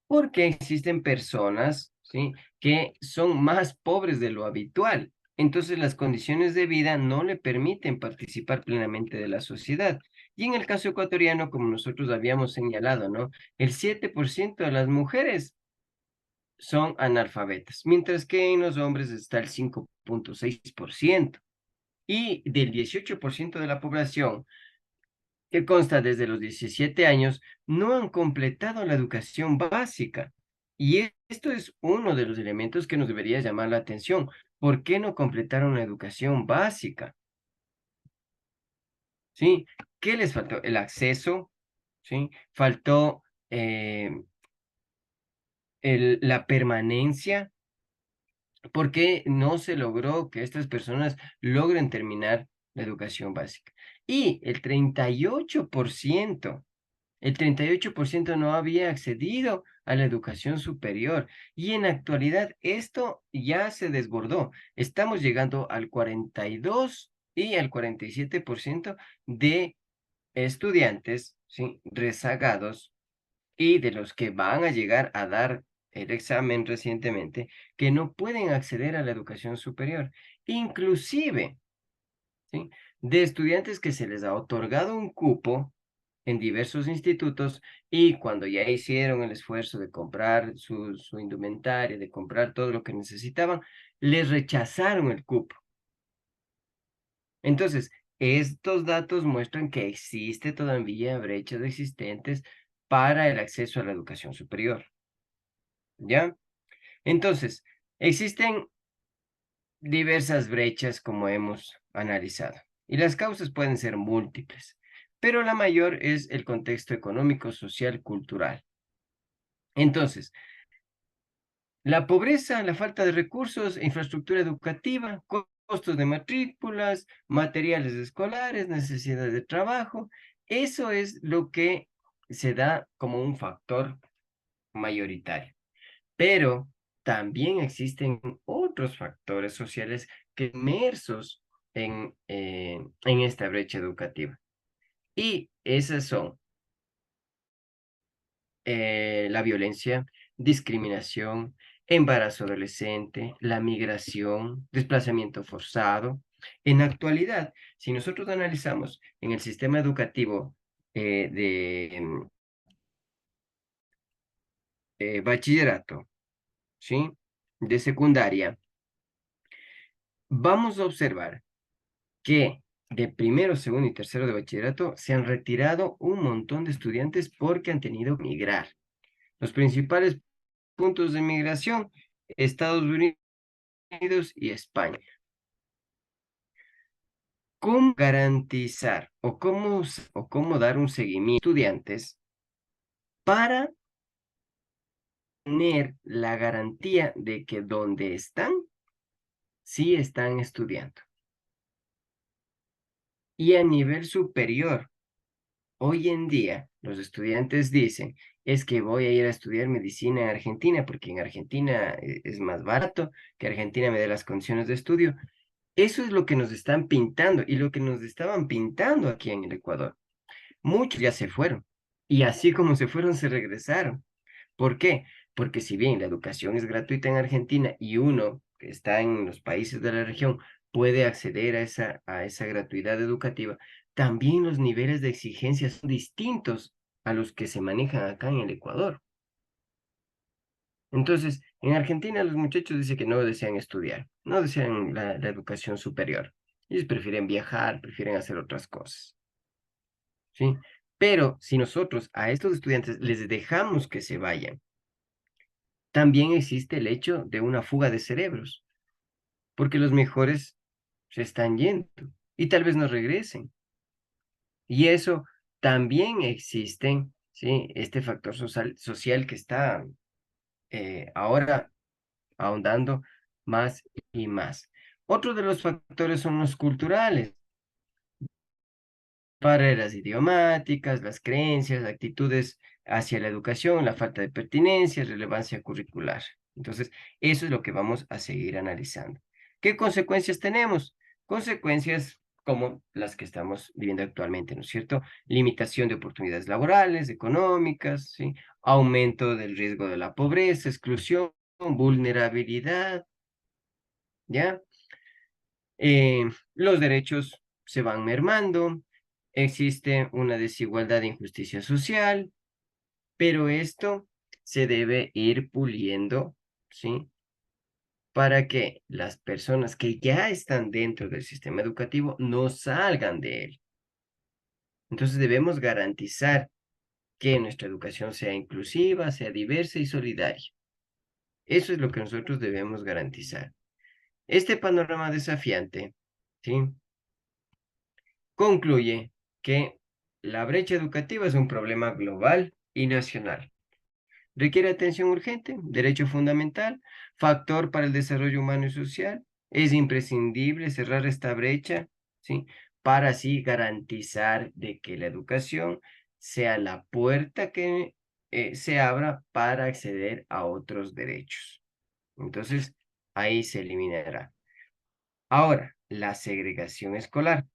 Porque existen personas, ¿sí? Que son más pobres de lo habitual. Entonces las condiciones de vida no le permiten participar plenamente de la sociedad. Y en el caso ecuatoriano, como nosotros habíamos señalado, ¿no? El 7% de las mujeres son analfabetas, mientras que en los hombres está el 5,6%. Y del 18% de la población, que consta desde los 17 años, no han completado la educación básica. Y esto es uno de los elementos que nos debería llamar la atención. ¿Por qué no completaron la educación básica? ¿Sí? ¿Qué les faltó? El acceso, ¿sí? Faltó eh, la permanencia. ¿Por qué no se logró que estas personas logren terminar la educación básica? Y el 38% no había accedido a la educación superior y en la actualidad esto ya se desbordó. Estamos llegando al 42 y al 47% de estudiantes, ¿sí? Rezagados y de los que van a llegar a dar el examen recientemente, que no pueden acceder a la educación superior. Inclusive, ¿sí? De estudiantes que se les ha otorgado un cupo en diversos institutos y cuando ya hicieron el esfuerzo de comprar su indumentaria, de comprar todo lo que necesitaban, les rechazaron el cupo. Entonces, estos datos muestran que existe todavía brechas existentes para el acceso a la educación superior, ¿ya? Entonces, existen diversas brechas como hemos analizado y las causas pueden ser múltiples, pero la mayor es el contexto económico, social, cultural. Entonces, la pobreza, la falta de recursos, infraestructura educativa, costos de matrículas, materiales escolares, necesidades de trabajo, eso es lo que se da como un factor mayoritario. Pero también existen otros factores sociales que inmersos en esta brecha educativa. Y esas son la violencia, discriminación, embarazo adolescente, la migración, desplazamiento forzado. En la actualidad, si nosotros analizamos en el sistema educativo de bachillerato, ¿sí? De secundaria, vamos a observar que de primero, segundo y tercero de bachillerato se han retirado un montón de estudiantes porque han tenido que migrar. Los principales puntos de migración, Estados Unidos y España. ¿Cómo garantizar o cómo dar un seguimiento a estudiantes para tener la garantía de que donde están, sí están estudiando? Y a nivel superior, hoy en día, los estudiantes dicen, es que voy a ir a estudiar medicina en Argentina porque en Argentina es más barato, que Argentina me dé las condiciones de estudio. Eso es lo que nos están pintando y lo que nos estaban pintando aquí en el Ecuador. Muchos ya se fueron y así como se fueron, se regresaron. ¿Por qué? Porque si bien la educación es gratuita en Argentina y uno que está en los países de la región puede acceder a esa gratuidad educativa, también los niveles de exigencia son distintos a los que se manejan acá en el Ecuador. Entonces, en Argentina los muchachos dicen que no desean estudiar, no desean la educación superior. Ellos prefieren viajar, prefieren hacer otras cosas, ¿sí? Pero si nosotros a estos estudiantes les dejamos que se vayan, también existe el hecho de una fuga de cerebros, porque los mejores se están yendo y tal vez no regresen. Y eso también existe, ¿sí? Este factor social que está ahora ahondando más y más. Otro de los factores son los culturales, barreras idiomáticas, las creencias, actitudes hacia la educación, la falta de pertinencia, relevancia curricular. Entonces, eso es lo que vamos a seguir analizando. ¿Qué consecuencias tenemos? Consecuencias como las que estamos viviendo actualmente, ¿no es cierto? Limitación de oportunidades laborales, económicas, ¿sí? Aumento del riesgo de la pobreza, exclusión, vulnerabilidad, ¿ya? Los derechos se van mermando, existe una desigualdad e injusticia social, pero esto se debe ir puliendo, ¿sí? Para que las personas que ya están dentro del sistema educativo no salgan de él. Entonces debemos garantizar que nuestra educación sea inclusiva, sea diversa y solidaria. Eso es lo que nosotros debemos garantizar. Este panorama desafiante, ¿sí? Concluye que la brecha educativa es un problema global y nacional. Requiere atención urgente, derecho fundamental, factor para el desarrollo humano y social. Es imprescindible cerrar esta brecha, ¿sí? Para así garantizar de que la educación sea la puerta que se abra para acceder a otros derechos. Entonces, ahí se eliminará. Ahora, la segregación escolar.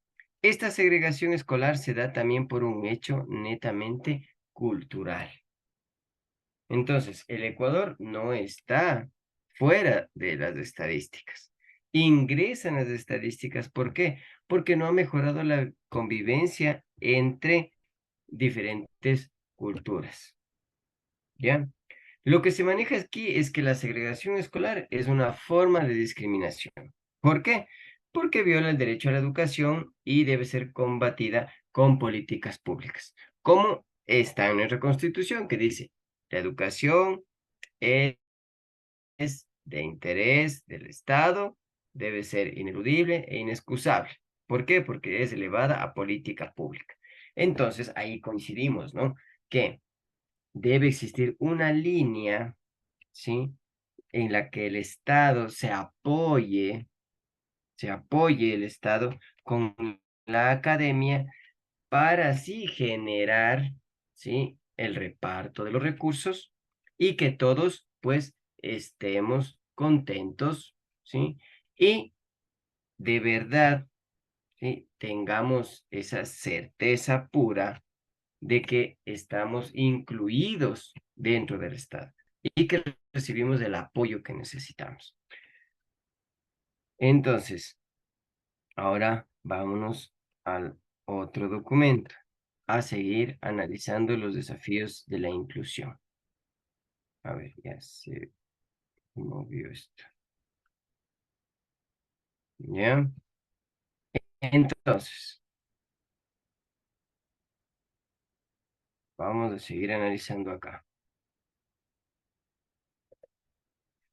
Esta segregación escolar se da también por un hecho netamente cultural. Entonces, el Ecuador no está fuera de las estadísticas. Ingresa en las estadísticas. ¿Por qué? Porque no ha mejorado la convivencia entre diferentes culturas. ¿Ya? Lo que se maneja aquí es que la segregación escolar es una forma de discriminación. ¿Por qué? Porque viola el derecho a la educación y debe ser combatida con políticas públicas, como está en nuestra Constitución, que dice, la educación es de interés del Estado, debe ser ineludible e inexcusable. ¿Por qué? Porque es elevada a política pública. Entonces, ahí coincidimos, ¿no? Que debe existir una línea, ¿sí? En la que el Estado se apoye el Estado con la academia para así generar, ¿sí? El reparto de los recursos y que todos, pues, estemos contentos, ¿sí? Y de verdad, ¿sí? Tengamos esa certeza pura de que estamos incluidos dentro del Estado y que recibimos el apoyo que necesitamos. Entonces, ahora vámonos al otro documento, a seguir analizando los desafíos de la inclusión. A ver, ya se movió esto. ¿Ya? Entonces, vamos a seguir analizando acá.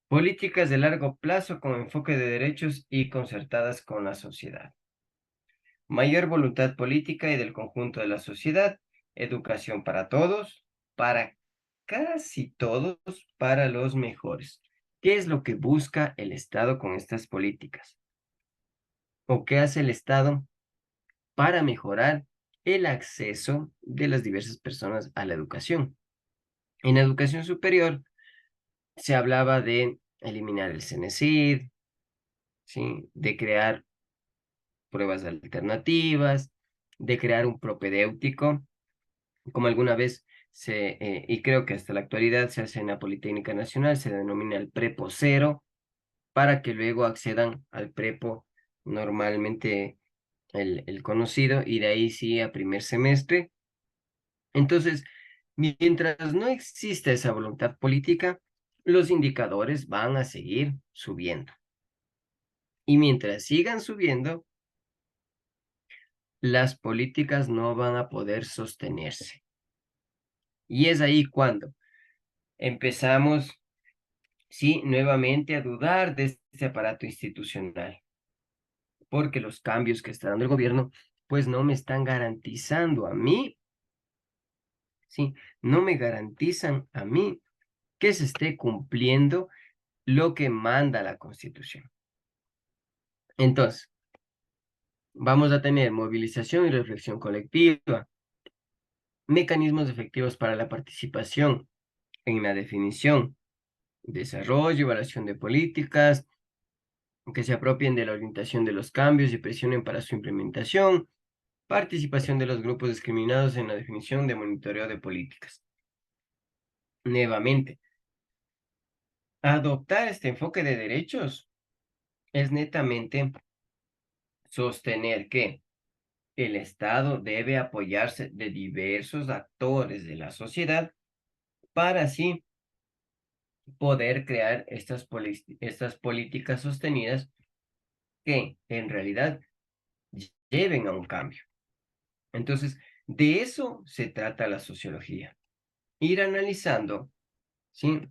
Políticas de largo plazo con enfoque de derechos y concertadas con la sociedad. Mayor voluntad política y del conjunto de la sociedad, educación para casi todos, para los mejores. ¿Qué es lo que busca el Estado con estas políticas? ¿O qué hace el Estado para mejorar el acceso de las diversas personas a la educación? En la educación superior se hablaba de eliminar el CENESID, ¿sí? De crear pruebas alternativas, de crear un propedéutico, como alguna vez y creo que hasta la actualidad se hace en la Politécnica Nacional, se denomina el prepo cero, para que luego accedan al prepo normalmente el conocido, y de ahí sí a primer semestre. Entonces, mientras no exista esa voluntad política, los indicadores van a seguir subiendo. Y mientras sigan subiendo, las políticas no van a poder sostenerse. Y es ahí cuando empezamos sí, nuevamente a dudar de este aparato institucional, porque los cambios que está dando el gobierno, pues no me están garantizando a mí, sí, no me garantizan a mí que se esté cumpliendo lo que manda la Constitución. Entonces, vamos a tener movilización y reflexión colectiva, mecanismos efectivos para la participación en la definición, desarrollo, evaluación de políticas, que se apropien de la orientación de los cambios y presionen para su implementación, participación de los grupos discriminados en la definición de monitoreo de políticas. Nuevamente, adoptar este enfoque de derechos es netamente sostener que el Estado debe apoyarse de diversos actores de la sociedad para así poder crear estas políticas sostenidas que en realidad lleven a un cambio. Entonces, de eso se trata la sociología. Ir analizando, ¿sí?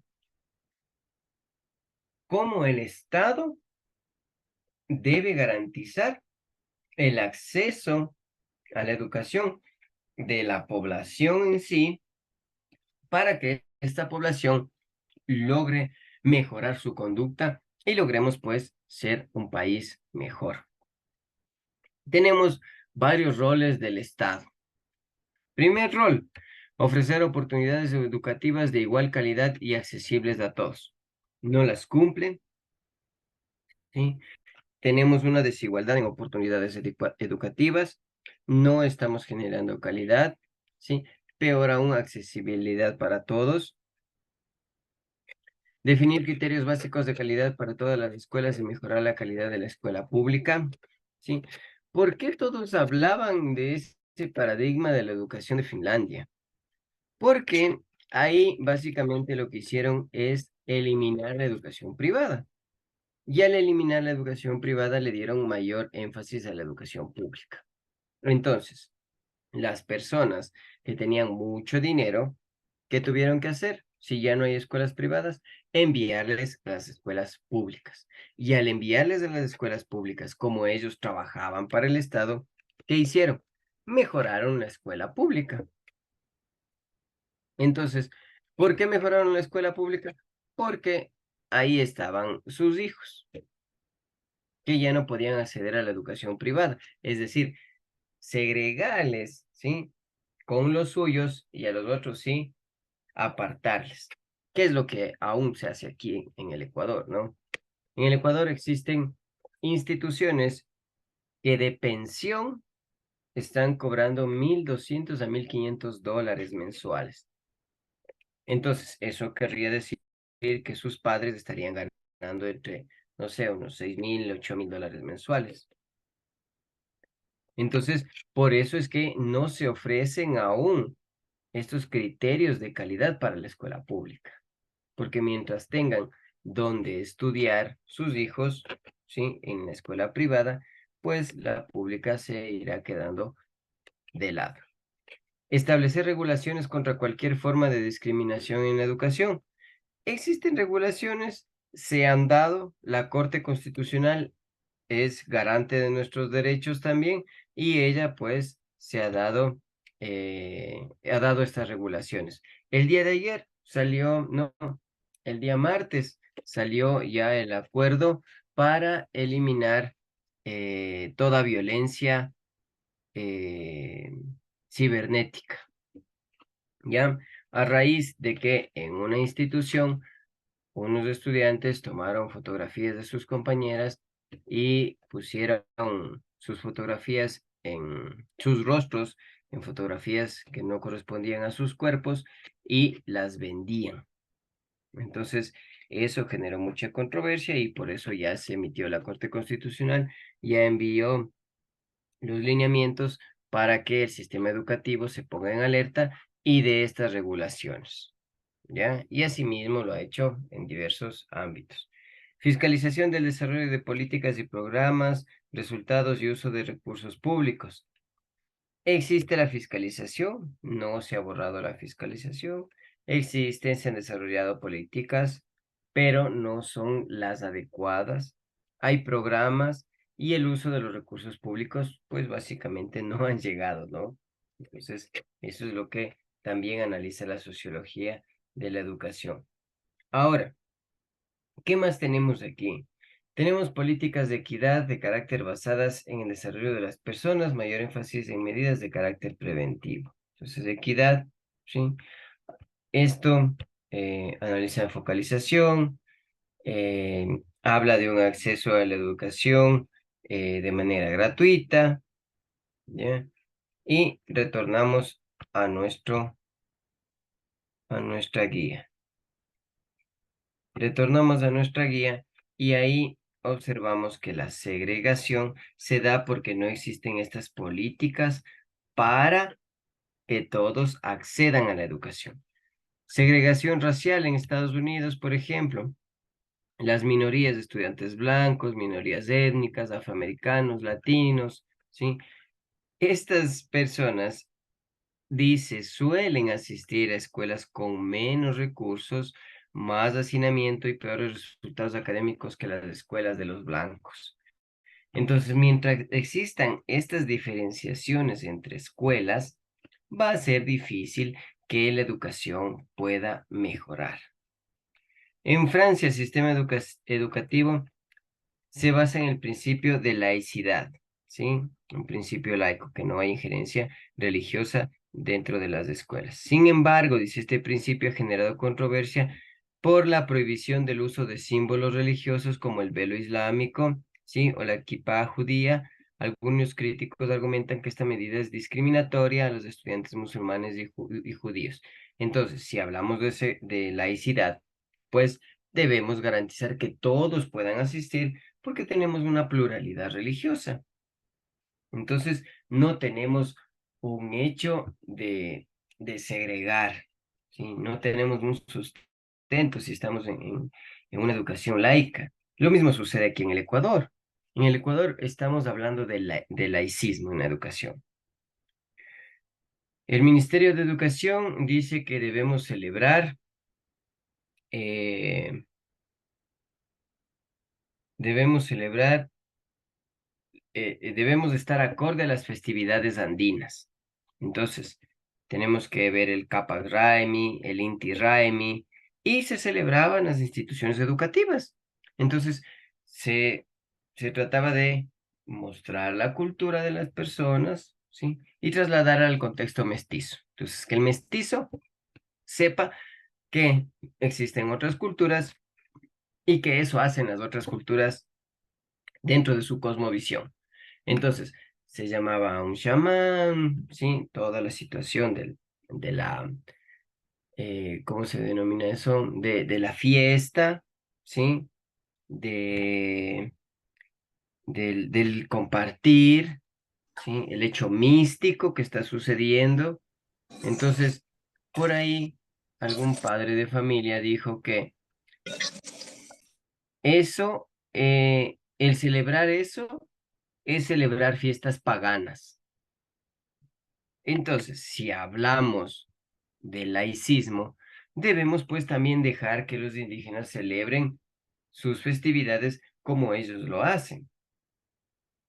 Cómo el Estado debe garantizar el acceso a la educación de la población en sí para que esta población logre mejorar su conducta y logremos pues ser un país mejor. Tenemos varios roles del Estado. Primer rol, ofrecer oportunidades educativas de igual calidad y accesibles a todos. No las cumplen, ¿sí? Tenemos una desigualdad en oportunidades educativas, no estamos generando calidad, ¿sí? Peor aún, accesibilidad para todos. Definir criterios básicos de calidad para todas las escuelas y mejorar la calidad de la escuela pública, ¿sí? ¿Por qué todos hablaban de ese paradigma de la educación de Finlandia? Porque ahí básicamente lo que hicieron es eliminar la educación privada. Y al eliminar la educación privada le dieron mayor énfasis a la educación pública. Entonces, las personas que tenían mucho dinero, ¿qué tuvieron que hacer? Si ya no hay escuelas privadas, enviarles a las escuelas públicas. Y al enviarles a las escuelas públicas, como ellos trabajaban para el Estado, ¿qué hicieron? Mejoraron la escuela pública. Entonces, ¿por qué mejoraron la escuela pública? Porque ahí estaban sus hijos, que ya no podían acceder a la educación privada. Es decir, segregarles, ¿sí? Con los suyos y a los otros, sí, apartarles. ¿Qué es lo que aún se hace aquí en el Ecuador, no? En el Ecuador existen instituciones que de pensión están cobrando 1.200 a 1.500 dólares mensuales. Entonces, eso querría decir que sus padres estarían ganando entre, no sé, unos 6.000, 8.000 dólares mensuales. Entonces, por eso es que no se ofrecen aún estos criterios de calidad para la escuela pública, porque mientras tengan donde estudiar sus hijos, ¿sí? En la escuela privada, pues la pública se irá quedando de lado. Establecer regulaciones contra cualquier forma de discriminación en la educación. Existen regulaciones, se han dado, la Corte Constitucional es garante de nuestros derechos también y ella pues se ha dado estas regulaciones. El día de ayer salió, no, el día martes salió ya el acuerdo para eliminar toda violencia eh, cibernética, ¿ya? A raíz de que en una institución unos estudiantes tomaron fotografías de sus compañeras y pusieron sus fotografías en sus rostros, en fotografías que no correspondían a sus cuerpos y las vendían. Entonces, eso generó mucha controversia y por eso ya se emitió la Corte Constitucional, ya envió los lineamientos para que el sistema educativo se ponga en alerta y de estas regulaciones. ¿Ya? Y asimismo lo ha hecho en diversos ámbitos. Fiscalización del desarrollo de políticas y programas, resultados y uso de recursos públicos. Existe la fiscalización, no se ha borrado la fiscalización. Existen, se han desarrollado políticas, pero no son las adecuadas. Hay programas y el uso de los recursos públicos, pues básicamente no han llegado, ¿no? Entonces, eso es lo que también analiza la sociología de la educación. Ahora, ¿qué más tenemos aquí? Tenemos políticas de equidad de carácter basadas en el desarrollo de las personas, mayor énfasis en medidas de carácter preventivo. Entonces, equidad, ¿sí? Esto analiza la focalización, habla de un acceso a la educación de manera gratuita, ¿ya? Y retornamos a nuestra guía. Retornamos a nuestra guía y ahí observamos que la segregación se da porque no existen estas políticas para que todos accedan a la educación. Segregación racial en Estados Unidos, por ejemplo, las minorías de estudiantes blancos, minorías étnicas, afroamericanos, latinos, ¿sí? Estas personas, dice, suelen asistir a escuelas con menos recursos, más hacinamiento y peores resultados académicos que las escuelas de los blancos. Entonces, mientras existan estas diferenciaciones entre escuelas, va a ser difícil que la educación pueda mejorar. En Francia, el sistema educativo se basa en el principio de laicidad, ¿sí? Un principio laico, que no hay injerencia religiosa dentro de las escuelas. Sin embargo, dice, este principio ha generado controversia por la prohibición del uso de símbolos religiosos como el velo islámico, ¿sí? O la kipá judía. Algunos críticos argumentan que esta medida es discriminatoria a los estudiantes musulmanes y judíos. Entonces, si hablamos de laicidad, pues debemos garantizar que todos puedan asistir porque tenemos una pluralidad religiosa. Entonces, no tenemos un hecho de segregar, ¿sí? No tenemos un sustento si estamos en una educación laica. Lo mismo sucede aquí en el Ecuador. En el Ecuador estamos hablando de laicismo en la educación. El Ministerio de Educación dice que eh, debemos celebrar debemos estar acorde a las festividades andinas. Entonces, tenemos que ver el Capac Raimi, el Inti Raimi, y se celebraban las instituciones educativas. Entonces, se, se trataba de mostrar la cultura de las personas, ¿sí? Y trasladar al contexto mestizo. Entonces, que el mestizo sepa que existen otras culturas y que eso hacen las otras culturas dentro de su cosmovisión. Entonces, se llamaba a un chamán, ¿sí? Toda la situación de la, ¿cómo se denomina eso? De la fiesta, ¿sí? De, del compartir, ¿sí? El hecho místico que está sucediendo. Entonces, por ahí, algún padre de familia dijo que eso, el celebrar eso, es celebrar fiestas paganas. Entonces, si hablamos del laicismo, debemos pues también dejar que los indígenas celebren sus festividades como ellos lo hacen.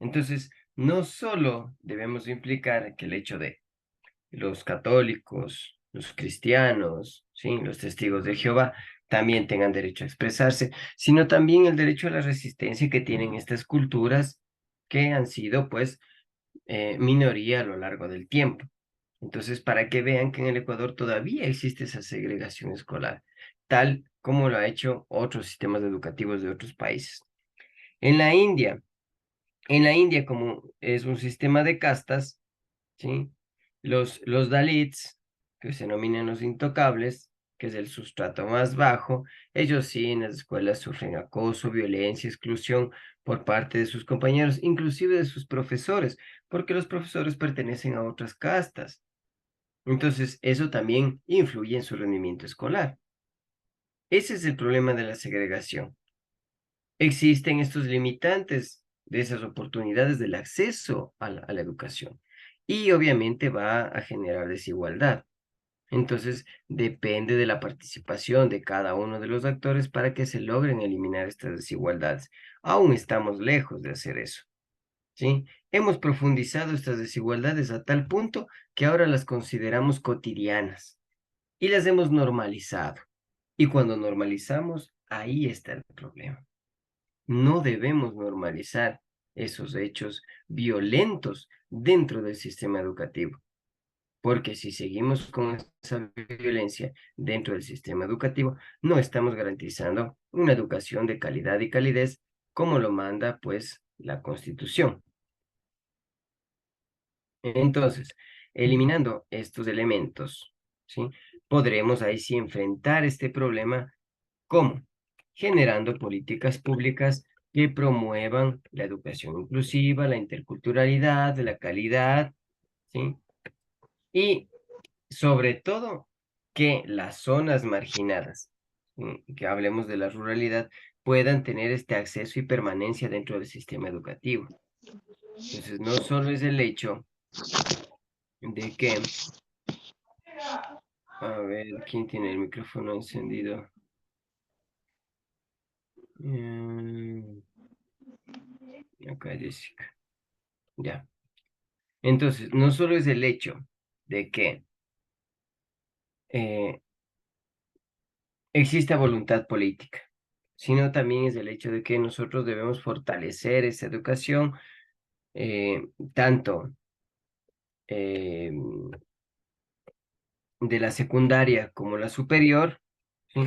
Entonces, no solo debemos implicar que el hecho de los católicos, los cristianos, ¿sí? Los testigos de Jehová también tengan derecho a expresarse, sino también el derecho a la resistencia que tienen estas culturas que han sido pues minoría a lo largo del tiempo. Entonces, para que vean que en el Ecuador todavía existe esa segregación escolar, tal como lo ha hecho otros sistemas educativos de otros países. En la India, en la India, como es un sistema de castas, ¿sí? Los Dalits, que se denominan los intocables, que es el sustrato más bajo, ellos sí en las escuelas sufren acoso, violencia, exclusión por parte de sus compañeros, inclusive de sus profesores, porque los profesores pertenecen a otras castas. Entonces, eso también influye en su rendimiento escolar. Ese es el problema de la segregación. Existen estos limitantes de esas oportunidades del acceso a la educación y obviamente va a generar desigualdad. Entonces, depende de la participación de cada uno de los actores para que se logren eliminar estas desigualdades. Aún estamos lejos de hacer eso, ¿sí? Hemos profundizado estas desigualdades a tal punto que ahora las consideramos cotidianas y las hemos normalizado. Y cuando normalizamos, ahí está el problema. No debemos normalizar esos hechos violentos dentro del sistema educativo, porque si seguimos con esa violencia dentro del sistema educativo, no estamos garantizando una educación de calidad y calidez como lo manda, pues, la Constitución. Entonces, eliminando estos elementos, ¿sí? Podremos ahí sí enfrentar este problema. ¿Cómo? Generando políticas públicas que promuevan la educación inclusiva, la interculturalidad, la calidad, ¿sí? Y sobre todo que las zonas marginadas, que hablemos de la ruralidad, puedan tener este acceso y permanencia dentro del sistema educativo. Entonces, no solo es el hecho de que, a ver, ¿quién tiene el micrófono encendido? Mm, acá, Jessica. Ya. Entonces, no solo es el hecho de que eh, exista voluntad política, sino también es el hecho de que nosotros debemos fortalecer esa educación, eh, tanto eh, de la secundaria como la superior, ¿sí?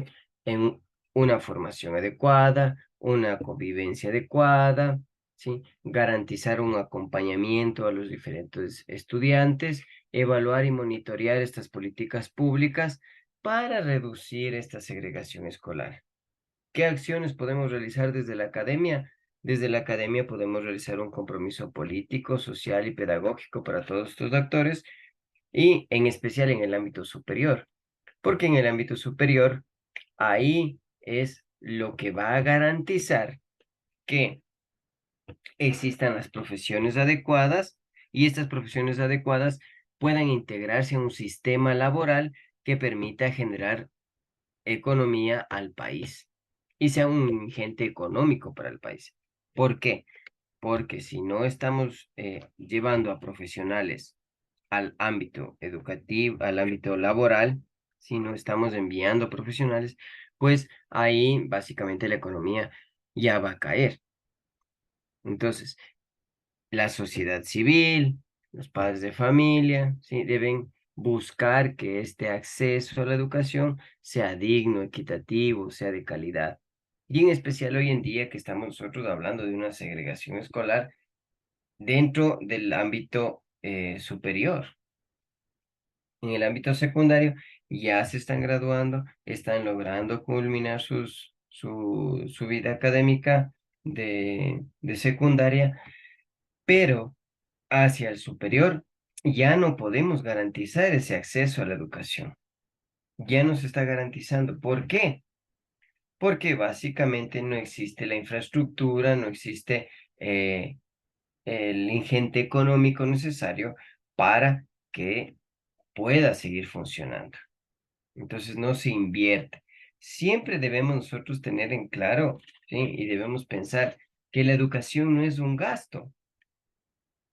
En una formación adecuada, una convivencia adecuada, ¿sí? Garantizar un acompañamiento a los diferentes estudiantes, evaluar y monitorear estas políticas públicas para reducir esta segregación escolar. ¿Qué acciones podemos realizar desde la academia? Desde la academia podemos realizar un compromiso político, social y pedagógico para todos estos actores y en especial en el ámbito superior, porque en el ámbito superior ahí es lo que va a garantizar que existan las profesiones adecuadas y estas profesiones adecuadas puedan integrarse a un sistema laboral que permita generar economía al país y sea un ingente económico para el país. ¿Por qué? Porque si no estamos llevando a profesionales al ámbito educativo, al ámbito laboral, si no estamos enviando profesionales, pues ahí básicamente la economía ya va a caer. Entonces, la sociedad civil, los padres de familia, ¿sí? Deben buscar que este acceso a la educación sea digno, equitativo, sea de calidad. Y en especial hoy en día que estamos nosotros hablando de una segregación escolar dentro del ámbito superior. En el ámbito secundario ya se están graduando, están logrando culminar su vida académica de secundaria, pero hacia el superior ya no podemos garantizar ese acceso a la educación. Ya no se está garantizando. ¿Por qué? Porque básicamente no existe la infraestructura, no existe el ingente económico necesario para que pueda seguir funcionando. Entonces no se invierte. Siempre debemos nosotros tener en claro, ¿sí? Y debemos pensar que la educación no es un gasto,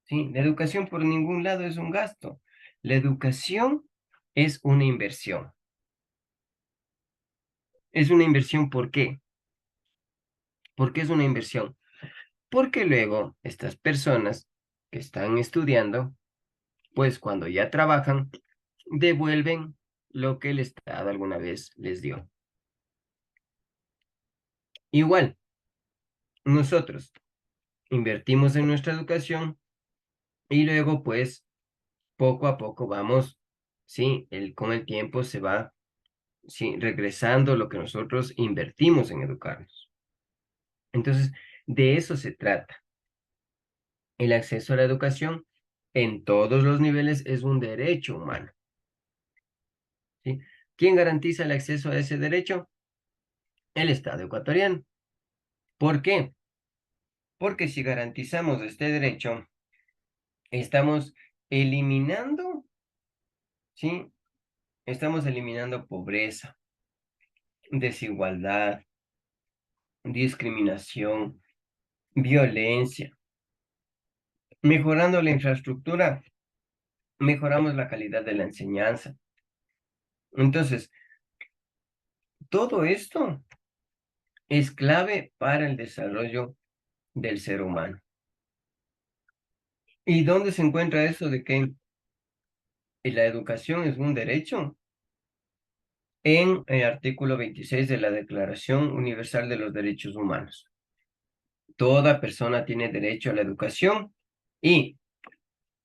¿sí? La educación por ningún lado es un gasto. La educación es una inversión. Es una inversión, ¿por qué? ¿Por qué es una inversión? Porque luego estas personas que están estudiando, pues cuando ya trabajan, devuelven lo que el Estado alguna vez les dio. Igual, nosotros invertimos en nuestra educación y luego, pues, poco a poco vamos, sí, con el tiempo se va, sí, regresando lo que nosotros invertimos en educarnos. Entonces, de eso se trata. El acceso a la educación en todos los niveles es un derecho humano, ¿sí? ¿Quién garantiza el acceso a ese derecho? El Estado ecuatoriano. ¿Por qué? Porque si garantizamos este derecho, estamos eliminando, ¿sí? estamos eliminando pobreza, desigualdad, discriminación, violencia. Mejorando la infraestructura, mejoramos la calidad de la enseñanza. Entonces, todo esto es clave para el desarrollo del ser humano. ¿Y dónde se encuentra eso de que la educación es un derecho? En el artículo 26 de la Declaración Universal de los Derechos Humanos. Toda persona tiene derecho a la educación y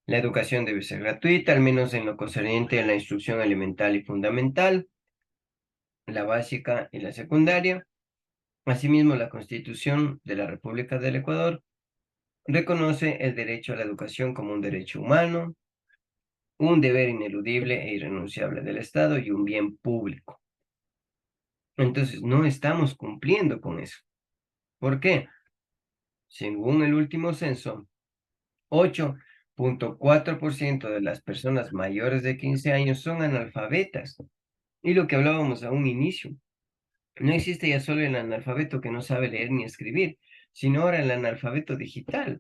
la educación debe ser gratuita, al menos en lo concerniente a la instrucción elemental y fundamental, la básica y la secundaria. Asimismo, la Constitución de la República del Ecuador reconoce el derecho a la educación como un derecho humano, un deber ineludible e irrenunciable del Estado y un bien público. Entonces, no estamos cumpliendo con eso. ¿Por qué? Según el último censo, 8.4% de las personas mayores de 15 años son analfabetas. Y lo que hablábamos a un inicio, no existe ya solo el analfabeto que no sabe leer ni escribir, sino ahora el analfabeto digital.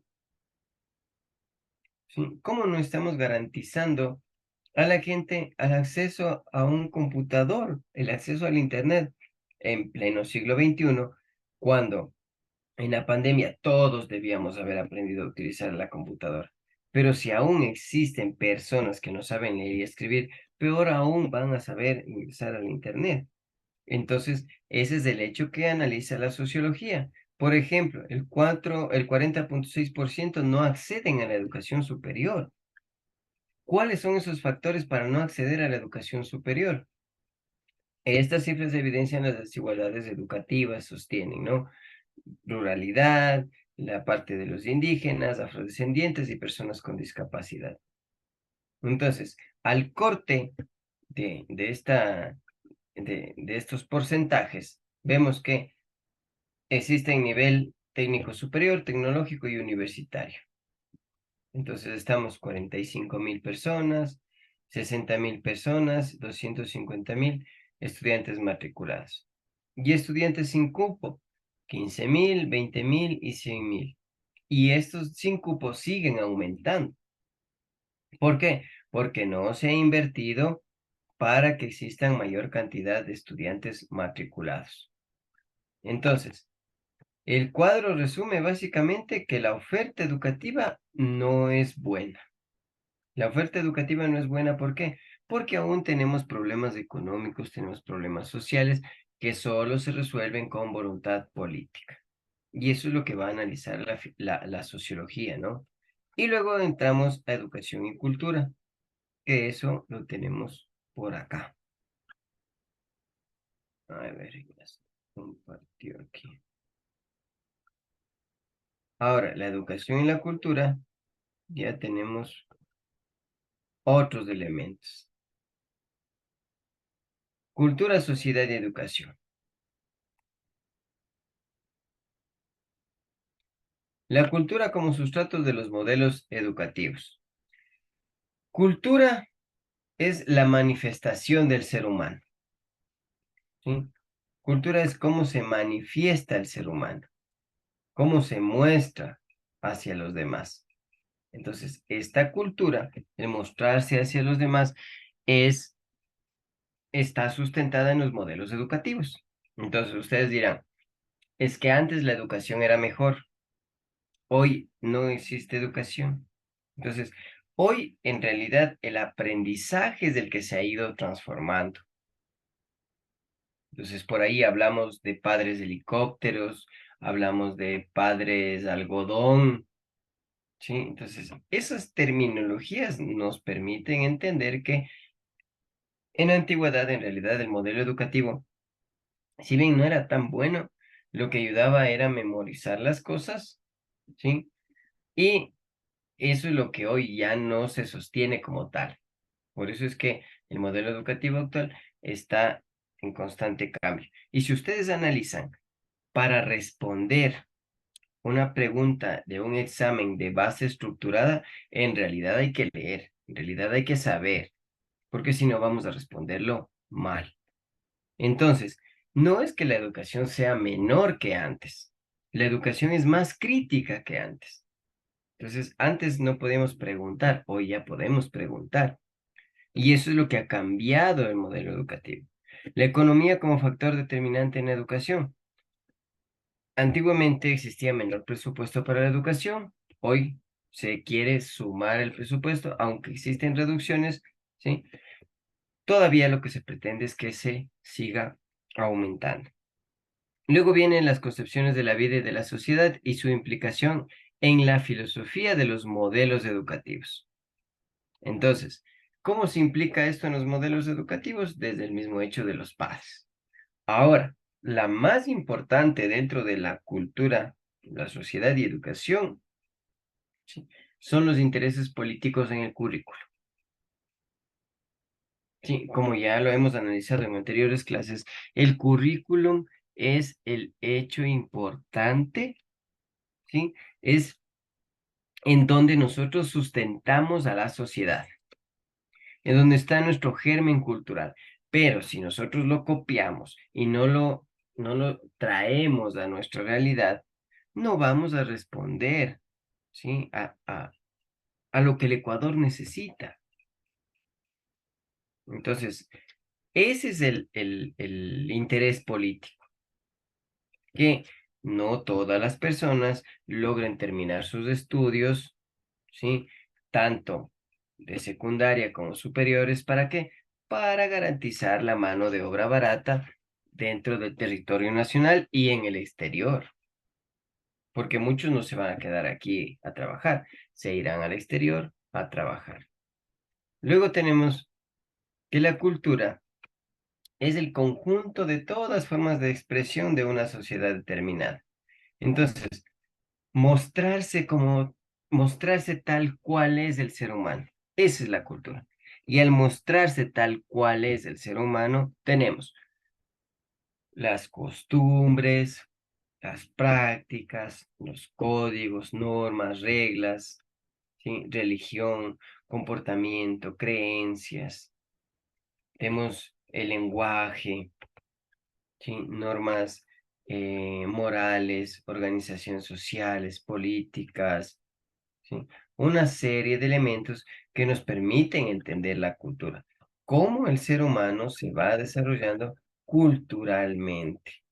¿Sí? ¿Cómo no estamos garantizando a la gente el acceso a un computador, el acceso al Internet en pleno siglo XXI, cuando en la pandemia todos debíamos haber aprendido a utilizar la computadora? Pero si aún existen personas que no saben leer y escribir, peor aún van a saber ingresar al Internet. Entonces, ese es el hecho que analiza la sociología. Por ejemplo, el 40.6% no acceden a la educación superior. ¿Cuáles son esos factores para no acceder a la educación superior? Estas cifras evidencian las desigualdades educativas, sostienen, ¿no? Ruralidad, la parte de los indígenas, afrodescendientes y personas con discapacidad. Entonces, al corte de estos porcentajes, vemos que existen nivel técnico superior, tecnológico y universitario. Entonces estamos 45.000 personas, 60.000 personas, 250.000 estudiantes matriculados. Y estudiantes sin cupo, 15.000, 20.000 y 100.000. Y estos sin cupo siguen aumentando. ¿Por qué? Porque no se ha invertido para que existan mayor cantidad de estudiantes matriculados. Entonces, el cuadro resume básicamente que la oferta educativa no es buena. La oferta educativa no es buena, ¿por qué? Porque aún tenemos problemas económicos, tenemos problemas sociales que solo se resuelven con voluntad política. Y eso es lo que va a analizar la sociología, ¿no? Y luego entramos a educación y cultura, que eso lo tenemos por acá. A ver, ya se compartió aquí. Ahora, la educación y la cultura, ya tenemos otros elementos. Cultura, sociedad y educación. La cultura como sustrato de los modelos educativos. Cultura es la manifestación del ser humano, ¿sí? Cultura es cómo se manifiesta el ser humano, cómo se muestra hacia los demás. Entonces, esta cultura, el mostrarse hacia los demás, está sustentada en los modelos educativos. Entonces, ustedes dirán, es que antes la educación era mejor. Hoy no existe educación. Entonces, hoy en realidad el aprendizaje es el que se ha ido transformando. Entonces, por ahí hablamos de padres helicópteros, hablamos de padres algodón, ¿sí? Entonces, esas terminologías nos permiten entender que en la antigüedad, en realidad, el modelo educativo, si bien no era tan bueno, lo que ayudaba era memorizar las cosas, ¿sí? Y eso es lo que hoy ya no se sostiene como tal. Por eso es que el modelo educativo actual está en constante cambio. Y si ustedes analizan, para responder una pregunta de un examen de base estructurada, en realidad hay que leer, en realidad hay que saber. porque si no vamos a responderlo mal. Entonces, no es que la educación sea menor que antes. La educación es más crítica que antes. Entonces, antes no podíamos preguntar, hoy ya podemos preguntar. Y eso es lo que ha cambiado el modelo educativo. La economía como factor determinante en la educación. Antiguamente existía menor presupuesto para la educación. Hoy se quiere sumar el presupuesto, aunque existen reducciones, ¿sí? Todavía lo que se pretende es que se siga aumentando. Luego vienen las concepciones de la vida y de la sociedad y su implicación en la filosofía de los modelos educativos. Entonces, ¿cómo se implica esto en los modelos educativos? Desde el mismo hecho de los padres. Ahora, la más importante dentro de la cultura, la sociedad y educación, ¿sí?, son los intereses políticos en el currículo. Sí, como ya lo hemos analizado en anteriores clases, el currículum es el hecho importante, ¿sí? Es en donde nosotros sustentamos a la sociedad, en donde está nuestro germen cultural. Pero si nosotros lo copiamos y no lo traemos a nuestra realidad, no vamos a responder, ¿sí?, a lo que el Ecuador necesita. Entonces, ese es el interés político, que no todas las personas logren terminar sus estudios, ¿sí?, tanto de secundaria como superiores. ¿Para qué? Para garantizar la mano de obra barata dentro del territorio nacional y en el exterior, porque muchos no se van a quedar aquí a trabajar, se irán al exterior a trabajar. Luego tenemos que la cultura es el conjunto de todas formas de expresión de una sociedad determinada. Entonces, mostrarse como, mostrarse tal cual es el ser humano. Esa es la cultura. Y al mostrarse tal cual es el ser humano, tenemos las costumbres, las prácticas, los códigos, normas, reglas, ¿sí?, religión, comportamiento, creencias. Tenemos el lenguaje, ¿sí?, normas morales, organizaciones sociales, políticas, ¿sí? Una serie de elementos que nos permiten entender la cultura, cómo el ser humano se va desarrollando culturalmente,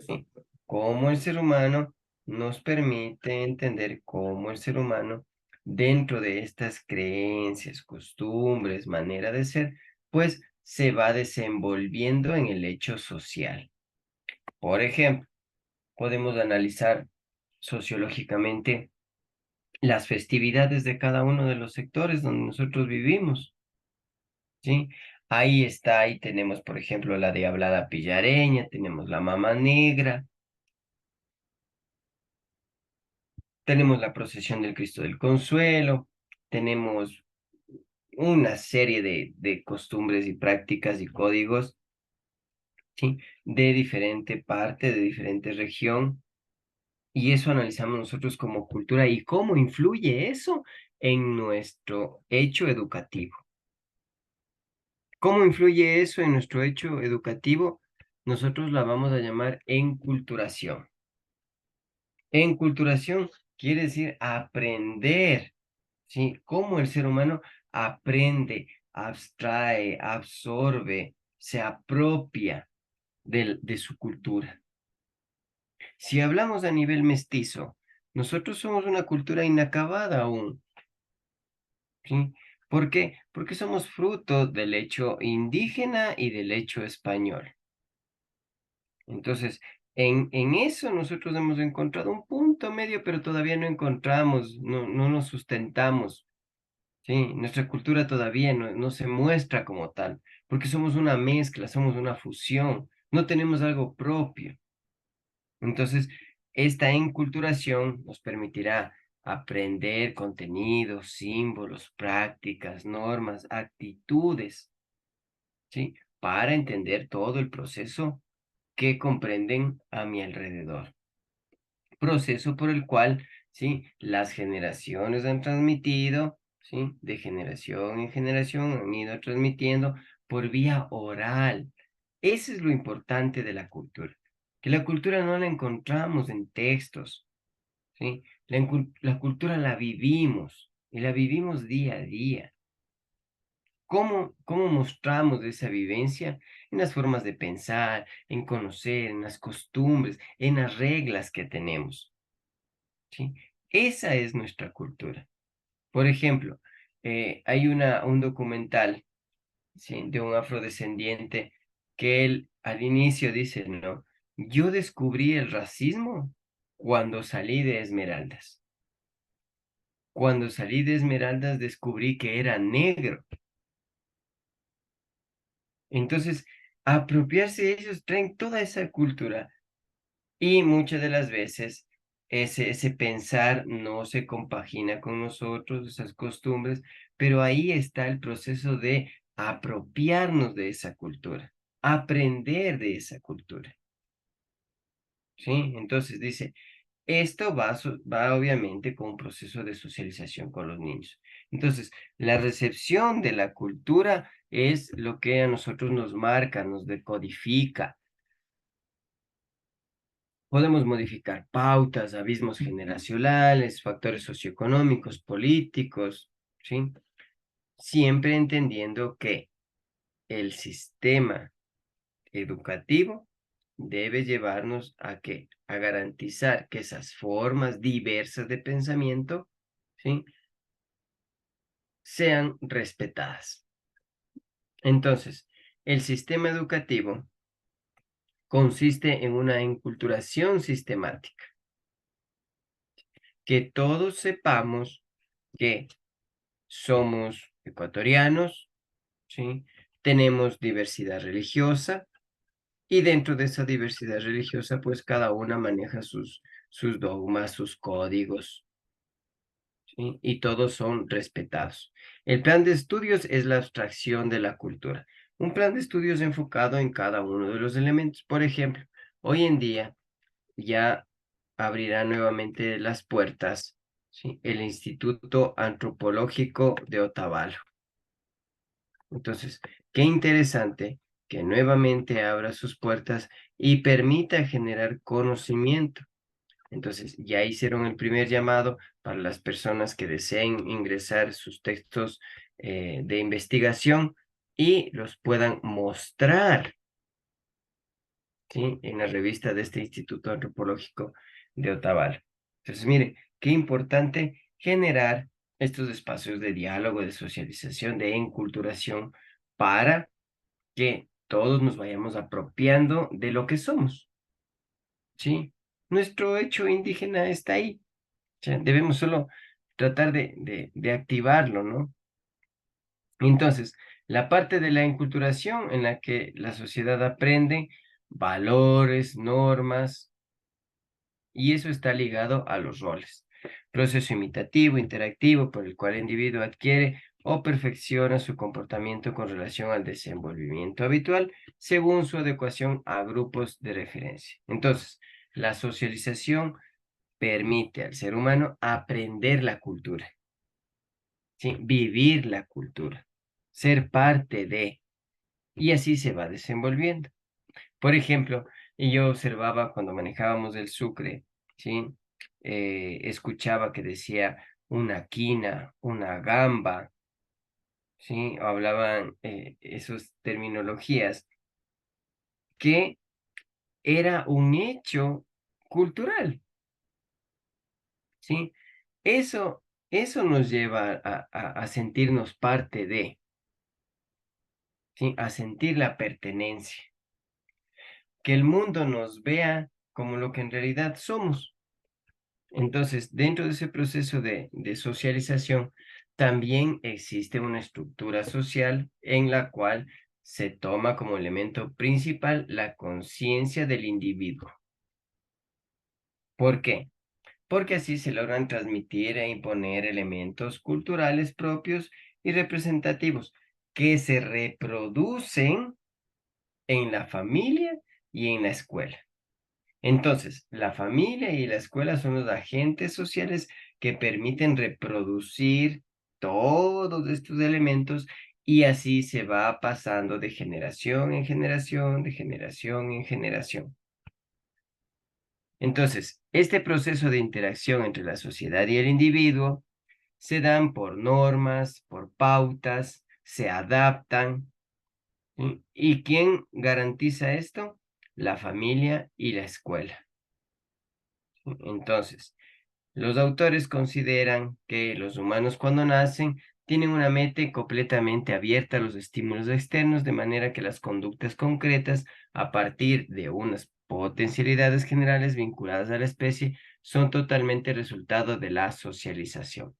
¿sí? Cómo el ser humano nos permite entender cómo el ser humano, dentro de estas creencias, costumbres, manera de ser, pues se va desenvolviendo en el hecho social. Por ejemplo, podemos analizar sociológicamente las festividades de cada uno de los sectores donde nosotros vivimos, ¿sí? Ahí tenemos, por ejemplo, la diablada pillareña, tenemos la mama negra, tenemos la procesión del Cristo del Consuelo, tenemos una serie de costumbres y prácticas y códigos, ¿sí?, de diferente parte, de diferente región, y eso analizamos nosotros como cultura y cómo influye eso en nuestro hecho educativo. ¿Cómo influye eso en nuestro hecho educativo? Nosotros la vamos a llamar enculturación. Enculturación quiere decir aprender, ¿sí? Cómo el ser humano aprende, abstrae, absorbe, se apropia de su cultura. Si hablamos a nivel mestizo, nosotros somos una cultura inacabada aún, ¿sí? ¿Por qué? Porque somos fruto del hecho indígena y del hecho español. Entonces, en eso nosotros hemos encontrado un punto medio, pero todavía no encontramos, no nos sustentamos, ¿sí? Nuestra cultura todavía no se muestra como tal, porque somos una mezcla, somos una fusión, no tenemos algo propio. Entonces, esta enculturación nos permitirá aprender contenidos, símbolos, prácticas, normas, actitudes, ¿sí?, para entender todo el proceso que comprenden a mi alrededor. Proceso por el cual, sí, las generaciones han transmitido, ¿sí? De generación en generación han ido transmitiendo por vía oral. Eso es lo importante de la cultura, que la cultura no la encontramos en textos, ¿sí? La cultura la vivimos y la vivimos día a día. ¿Cómo mostramos esa vivencia? En las formas de pensar, en conocer, en las costumbres, en las reglas que tenemos, ¿sí? Esa es nuestra cultura. Por ejemplo, hay un documental, ¿sí? De un afrodescendiente que él al inicio dice, ¿no? Yo descubrí el racismo cuando salí de Esmeraldas. Cuando salí de Esmeraldas descubrí que era negro. Entonces, apropiarse de ellos traen toda esa cultura y muchas de las veces ese pensar no se compagina con nosotros, esas costumbres, pero ahí está el proceso de apropiarnos de esa cultura, aprender de esa cultura, ¿sí? Entonces dice, esto va obviamente con un proceso de socialización con los niños. Entonces, la recepción de la cultura es lo que a nosotros nos marca, nos decodifica. Podemos modificar pautas, abismos generacionales, factores socioeconómicos, políticos, ¿sí? Siempre entendiendo que el sistema educativo debe llevarnos a qué? A garantizar que esas formas diversas de pensamiento, ¿sí? Sean respetadas. Entonces, el sistema educativo consiste en una enculturación sistemática, que todos sepamos que somos ecuatorianos, ¿sí? Tenemos diversidad religiosa y dentro de esa diversidad religiosa, pues cada una maneja sus dogmas, sus códigos, ¿sí? Y todos son respetados. El plan de estudios es la abstracción de la cultura. Un plan de estudios enfocado en cada uno de los elementos. Por ejemplo, hoy en día ya abrirá nuevamente las puertas, ¿sí? El Instituto Antropológico de Otavalo. Entonces, qué interesante que nuevamente abra sus puertas y permita generar conocimiento. Entonces, ya hicieron el primer llamado para las personas que deseen ingresar sus textos de investigación y los puedan mostrar, ¿sí? En la revista de este Instituto Antropológico de Otavalo. Entonces, mire, qué importante generar estos espacios de diálogo, de socialización, de enculturación para que todos nos vayamos apropiando de lo que somos, ¿sí? Nuestro hecho indígena está ahí, o sea, debemos solo tratar de activarlo, ¿no? Entonces, la parte de la enculturación en la que la sociedad aprende valores, normas, y eso está ligado a los roles. Proceso imitativo, interactivo, por el cual el individuo adquiere o perfecciona su comportamiento con relación al desenvolvimiento habitual según su adecuación a grupos de referencia. Entonces, la socialización permite al ser humano aprender la cultura, ¿sí? Vivir la cultura, ser parte de, y así se va desenvolviendo. Por ejemplo, y yo observaba cuando manejábamos el Sucre, ¿sí? Escuchaba que decía una quina, una gamba, ¿sí? O hablaban esas terminologías, que era un hecho cultural, ¿sí? Eso, eso nos lleva a sentirnos parte de, ¿sí? A sentir la pertenencia, que el mundo nos vea como lo que en realidad somos. Entonces, dentro de ese proceso de socialización, también existe una estructura social en la cual se toma como elemento principal la conciencia del individuo. ¿Por qué? Porque así se logran transmitir e imponer elementos culturales propios y representativos que se reproducen en la familia y en la escuela. Entonces, la familia y la escuela son los agentes sociales que permiten reproducir todos estos elementos y así se va pasando de generación en generación, de generación en generación. Entonces, este proceso de interacción entre la sociedad y el individuo se dan por normas, por pautas, se adaptan. ¿Sí? ¿Y quién garantiza esto? La familia y la escuela. ¿Sí? Entonces, los autores consideran que los humanos cuando nacen tienen una mente completamente abierta a los estímulos externos, de manera que las conductas concretas, a partir de unas potencialidades generales vinculadas a la especie, son totalmente resultado de la socialización.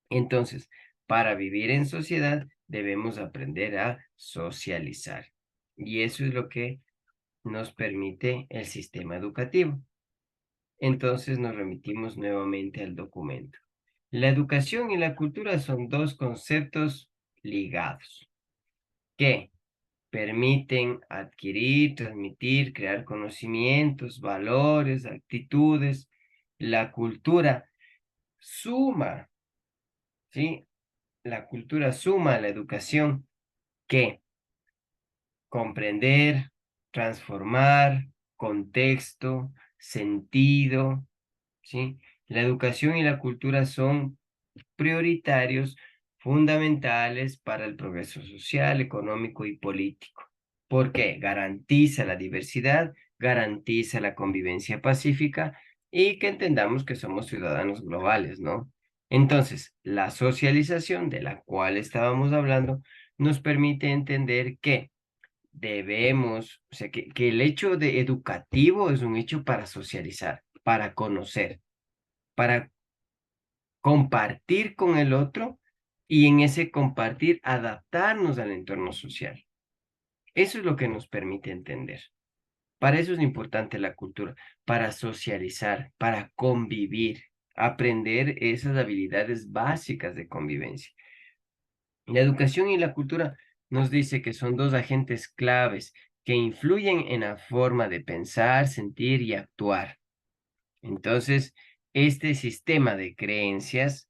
Entonces, para vivir en sociedad debemos aprender a socializar. Y eso es lo que nos permite el sistema educativo. Entonces nos remitimos nuevamente al documento. La educación y la cultura son dos conceptos ligados que permiten adquirir, transmitir, crear conocimientos, valores, actitudes. La cultura suma, ¿sí? La cultura suma a la educación que comprender, transformar, contexto, sentido, ¿sí? La educación y la cultura son prioritarios, fundamentales para el progreso social, económico y político, porque garantiza la diversidad, garantiza la convivencia pacífica y que entendamos que somos ciudadanos globales, ¿no? Entonces, la socialización de la cual estábamos hablando nos permite entender que debemos, o sea, que el hecho de educativo es un hecho para socializar, para conocer, para compartir con el otro y en ese compartir adaptarnos al entorno social. Eso es lo que nos permite entender. Para eso es importante la cultura, para socializar, para convivir, aprender esas habilidades básicas de convivencia. La educación y la cultura nos dice que son dos agentes claves que influyen en la forma de pensar, sentir y actuar. Entonces, este sistema de creencias,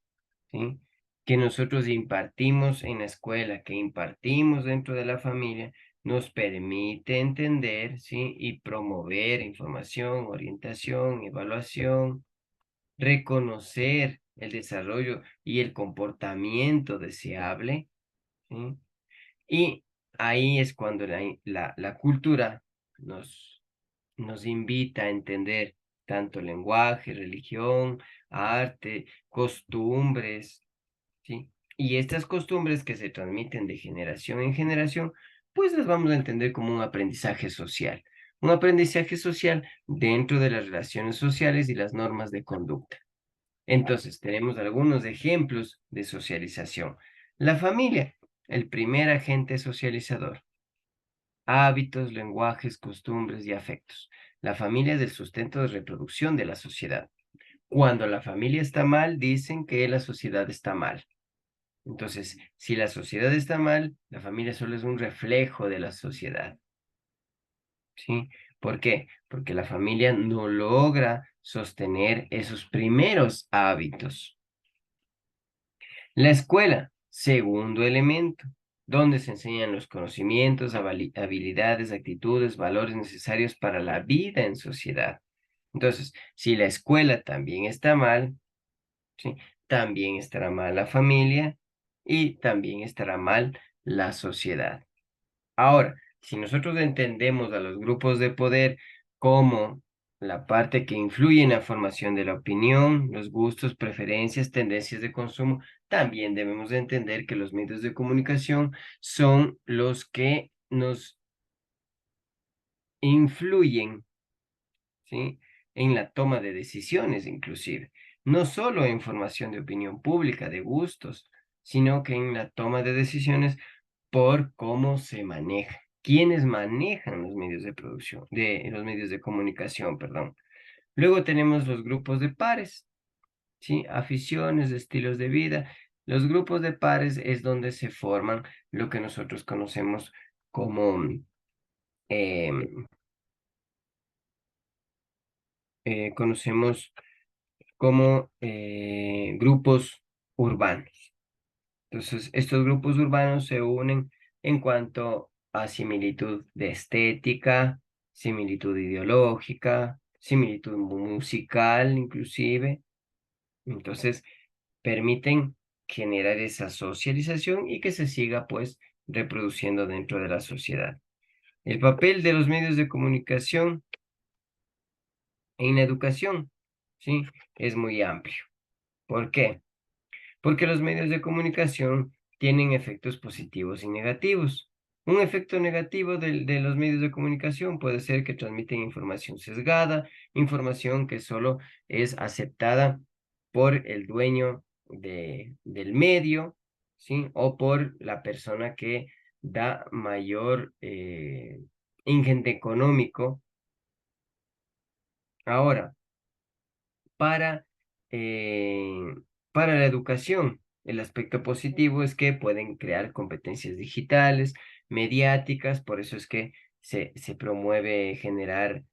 ¿sí? Que nosotros impartimos en la escuela, que impartimos dentro de la familia, nos permite entender, ¿sí? Y promover información, orientación, evaluación, reconocer el desarrollo y el comportamiento deseable, ¿sí? Y ahí es cuando la cultura nos invita a entender tanto lenguaje, religión, arte, costumbres, ¿sí? Y estas costumbres que se transmiten de generación en generación, pues las vamos a entender como un aprendizaje social. Un aprendizaje social dentro de las relaciones sociales y las normas de conducta. Entonces, tenemos algunos ejemplos de socialización. La familia, el primer agente socializador. Hábitos, lenguajes, costumbres y afectos. La familia es el sustento de reproducción de la sociedad. Cuando la familia está mal, dicen que la sociedad está mal. Entonces, si la sociedad está mal, la familia solo es un reflejo de la sociedad. ¿Sí? ¿Por qué? Porque la familia no logra sostener esos primeros hábitos. La escuela, segundo elemento, donde se enseñan los conocimientos, habilidades, actitudes, valores necesarios para la vida en sociedad. Entonces, si la escuela también está mal, ¿sí? También estará mal la familia y también estará mal la sociedad. Ahora, si nosotros entendemos a los grupos de poder como la parte que influye en la formación de la opinión, los gustos, preferencias, tendencias de consumo, también debemos de entender que los medios de comunicación son los que nos influyen, ¿sí? En la toma de decisiones, inclusive. No solo en formación de opinión pública, de gustos, sino que en la toma de decisiones por cómo se maneja, quiénes manejan los medios de producción, de los medios de comunicación, perdón. Luego tenemos los grupos de pares, ¿sí? Aficiones, estilos de vida. Los grupos de pares es donde se forman lo que nosotros conocemos como, em, conocemos como grupos urbanos. Entonces, estos grupos urbanos se unen en cuanto a similitud de estética, similitud ideológica, similitud musical inclusive. Entonces, permiten generar esa socialización y que se siga pues reproduciendo dentro de la sociedad. El papel de los medios de comunicación en la educación, ¿sí? Es muy amplio. ¿Por qué? Porque los medios de comunicación tienen efectos positivos y negativos. Un efecto negativo de los medios de comunicación puede ser que transmiten información sesgada, información que solo es aceptada por el dueño del medio, ¿sí? O por la persona que da mayor ingente económico. Ahora, para, eh, para la educación. El aspecto positivo es que pueden crear competencias digitales, mediáticas, por eso es que se promueve generar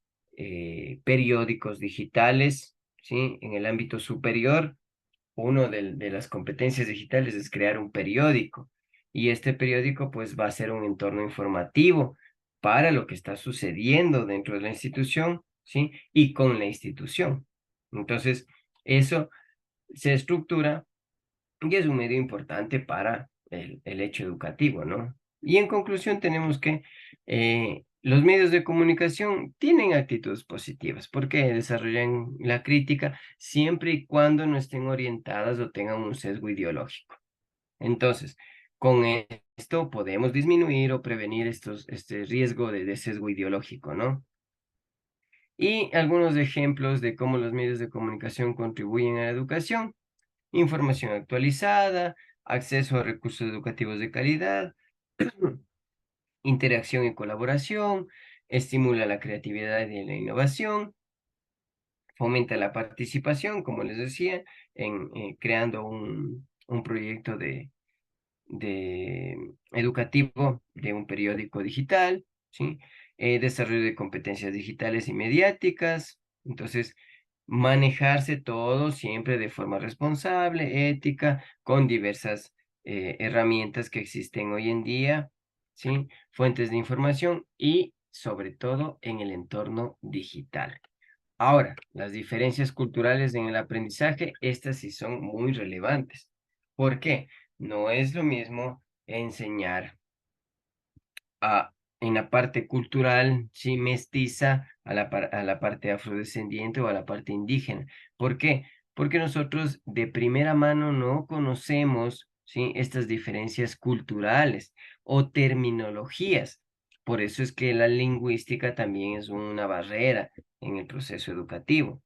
periódicos digitales, ¿sí? En el ámbito superior, uno de las competencias digitales es crear un periódico y este periódico pues va a ser un entorno informativo para lo que está sucediendo dentro de la institución, ¿sí? Y con la institución. Entonces, eso se estructura y es un medio importante para el hecho educativo, ¿no? Y en conclusión tenemos que los medios de comunicación tienen actitudes positivas porque desarrollan la crítica siempre y cuando no estén orientadas o tengan un sesgo ideológico. Entonces, con esto podemos disminuir o prevenir este riesgo de sesgo ideológico, ¿no? Y algunos ejemplos de cómo los medios de comunicación contribuyen a la educación: información actualizada, acceso a recursos educativos de calidad, interacción y colaboración, estimula la creatividad y la innovación, fomenta la participación, como les decía, en creando un proyecto de educativo de un periódico digital, ¿sí? Desarrollo de competencias digitales y mediáticas. Entonces, manejarse todo siempre de forma responsable, ética, con diversas herramientas que existen hoy en día, ¿sí? Fuentes de información y sobre todo en el entorno digital. Ahora, las diferencias culturales en el aprendizaje, estas sí son muy relevantes. ¿Por qué? No es lo mismo enseñar en la parte cultural, sí, mestiza, a la parte afrodescendiente o a la parte indígena. ¿Por qué? Porque nosotros de primera mano no conocemos, ¿sí? Estas diferencias culturales o terminologías. Por eso es que la lingüística también es una barrera en el proceso educativo.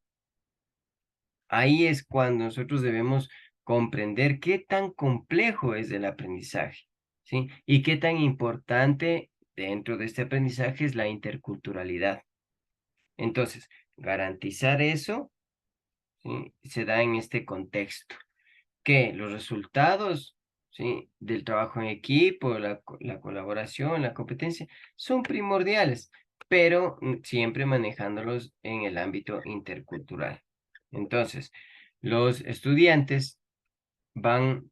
Ahí es cuando nosotros debemos comprender qué tan complejo es el aprendizaje, ¿sí? Y qué tan importante dentro de este aprendizaje es la interculturalidad. Entonces, garantizar eso, ¿sí? Se da en este contexto, que los resultados, ¿sí? Del trabajo en equipo, la colaboración, la competencia, son primordiales, pero siempre manejándolos en el ámbito intercultural. Entonces, los estudiantes van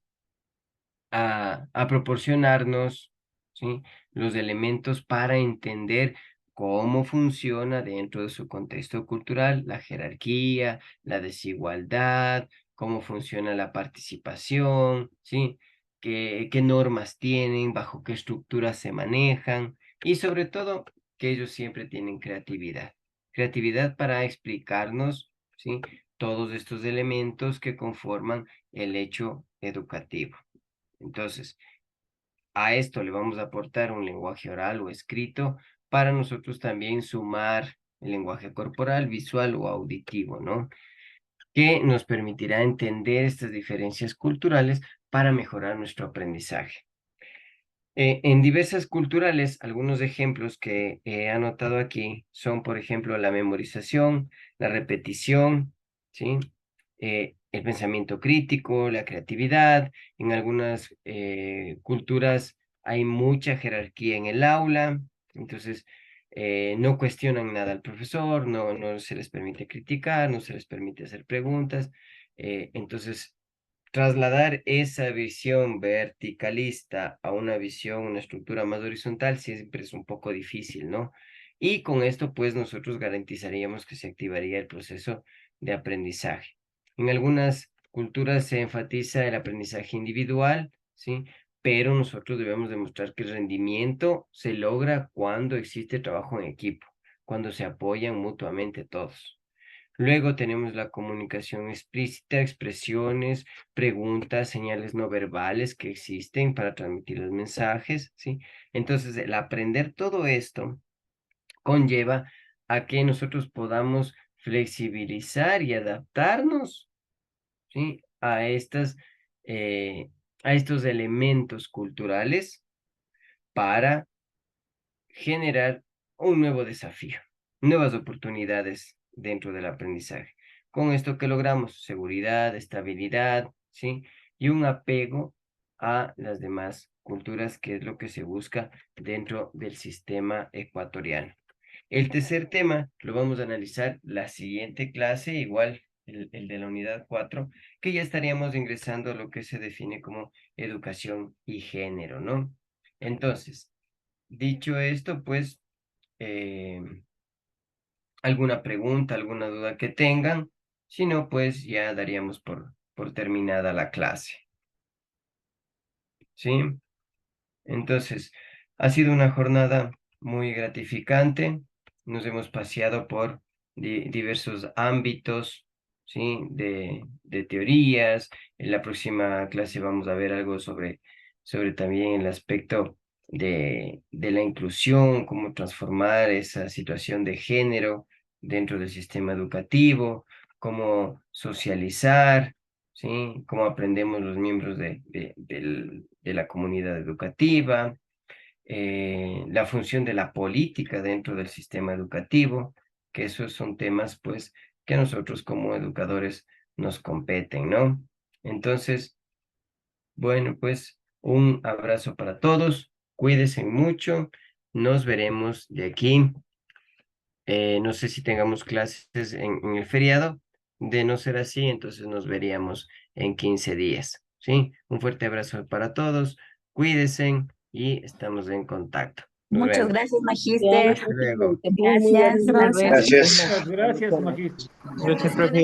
a proporcionarnos, ¿sí? Los elementos para entender cómo funciona dentro de su contexto cultural la jerarquía, la desigualdad, cómo funciona la participación, ¿sí? Qué normas tienen, bajo qué estructuras se manejan y sobre todo que ellos siempre tienen creatividad. Creatividad para explicarnos, ¿sí? Todos estos elementos que conforman el hecho educativo. Entonces, a esto le vamos a aportar un lenguaje oral o escrito para nosotros también sumar el lenguaje corporal, visual o auditivo, ¿no? Que nos permitirá entender estas diferencias culturales para mejorar nuestro aprendizaje. En diversas culturales, algunos ejemplos que he anotado aquí son, por ejemplo, la memorización, la repetición, ¿sí? El pensamiento crítico, la creatividad. En algunas culturas hay mucha jerarquía en el aula, entonces no cuestionan nada al profesor, no se les permite criticar, no se les permite hacer preguntas. Entonces, trasladar esa visión verticalista a una visión, una estructura más horizontal, siempre es un poco difícil, ¿no? Y con esto, pues, nosotros garantizaríamos que se activaría el proceso de aprendizaje. En algunas culturas se enfatiza el aprendizaje individual, ¿sí? Pero nosotros debemos demostrar que el rendimiento se logra cuando existe trabajo en equipo, cuando se apoyan mutuamente todos. Luego tenemos la comunicación explícita, expresiones, preguntas, señales no verbales que existen para transmitir los mensajes, ¿sí? Entonces, el aprender todo esto conlleva a que nosotros podamos flexibilizar y adaptarnos, ¿sí? A estos elementos culturales para generar un nuevo desafío, nuevas oportunidades dentro del aprendizaje. Con esto que logramos seguridad, estabilidad, ¿sí? Y un apego a las demás culturas, que es lo que se busca dentro del sistema ecuatoriano. El tercer tema lo vamos a analizar la siguiente clase, igual el de la unidad 4, que ya estaríamos ingresando a lo que se define como educación y género, ¿no? Entonces, dicho esto, pues, alguna pregunta, alguna duda que tengan, si no, pues ya daríamos por terminada la clase, ¿sí? Entonces, ha sido una jornada muy gratificante. Nos hemos paseado por diversos ámbitos, ¿sí? De teorías. En la próxima clase vamos a ver algo sobre también el aspecto de la inclusión, cómo transformar esa situación de género dentro del sistema educativo, cómo socializar, ¿sí? Cómo aprendemos los miembros de la comunidad educativa, la función de la política dentro del sistema educativo, que esos son temas, pues, que a nosotros como educadores nos competen, ¿no? Entonces, bueno, pues, un abrazo para todos, cuídense mucho, nos veremos de aquí. No sé si tengamos clases en el feriado. De no ser así, entonces nos veríamos en 15 días, ¿sí? Un fuerte abrazo para todos, cuídense y estamos en contacto. Nos Muchas vemos. gracias, Ya, Magíster. Hasta luego. muy Gracias. Hasta amable. luego. Gracias. Muchas gracias, magíster. Gracias, profe.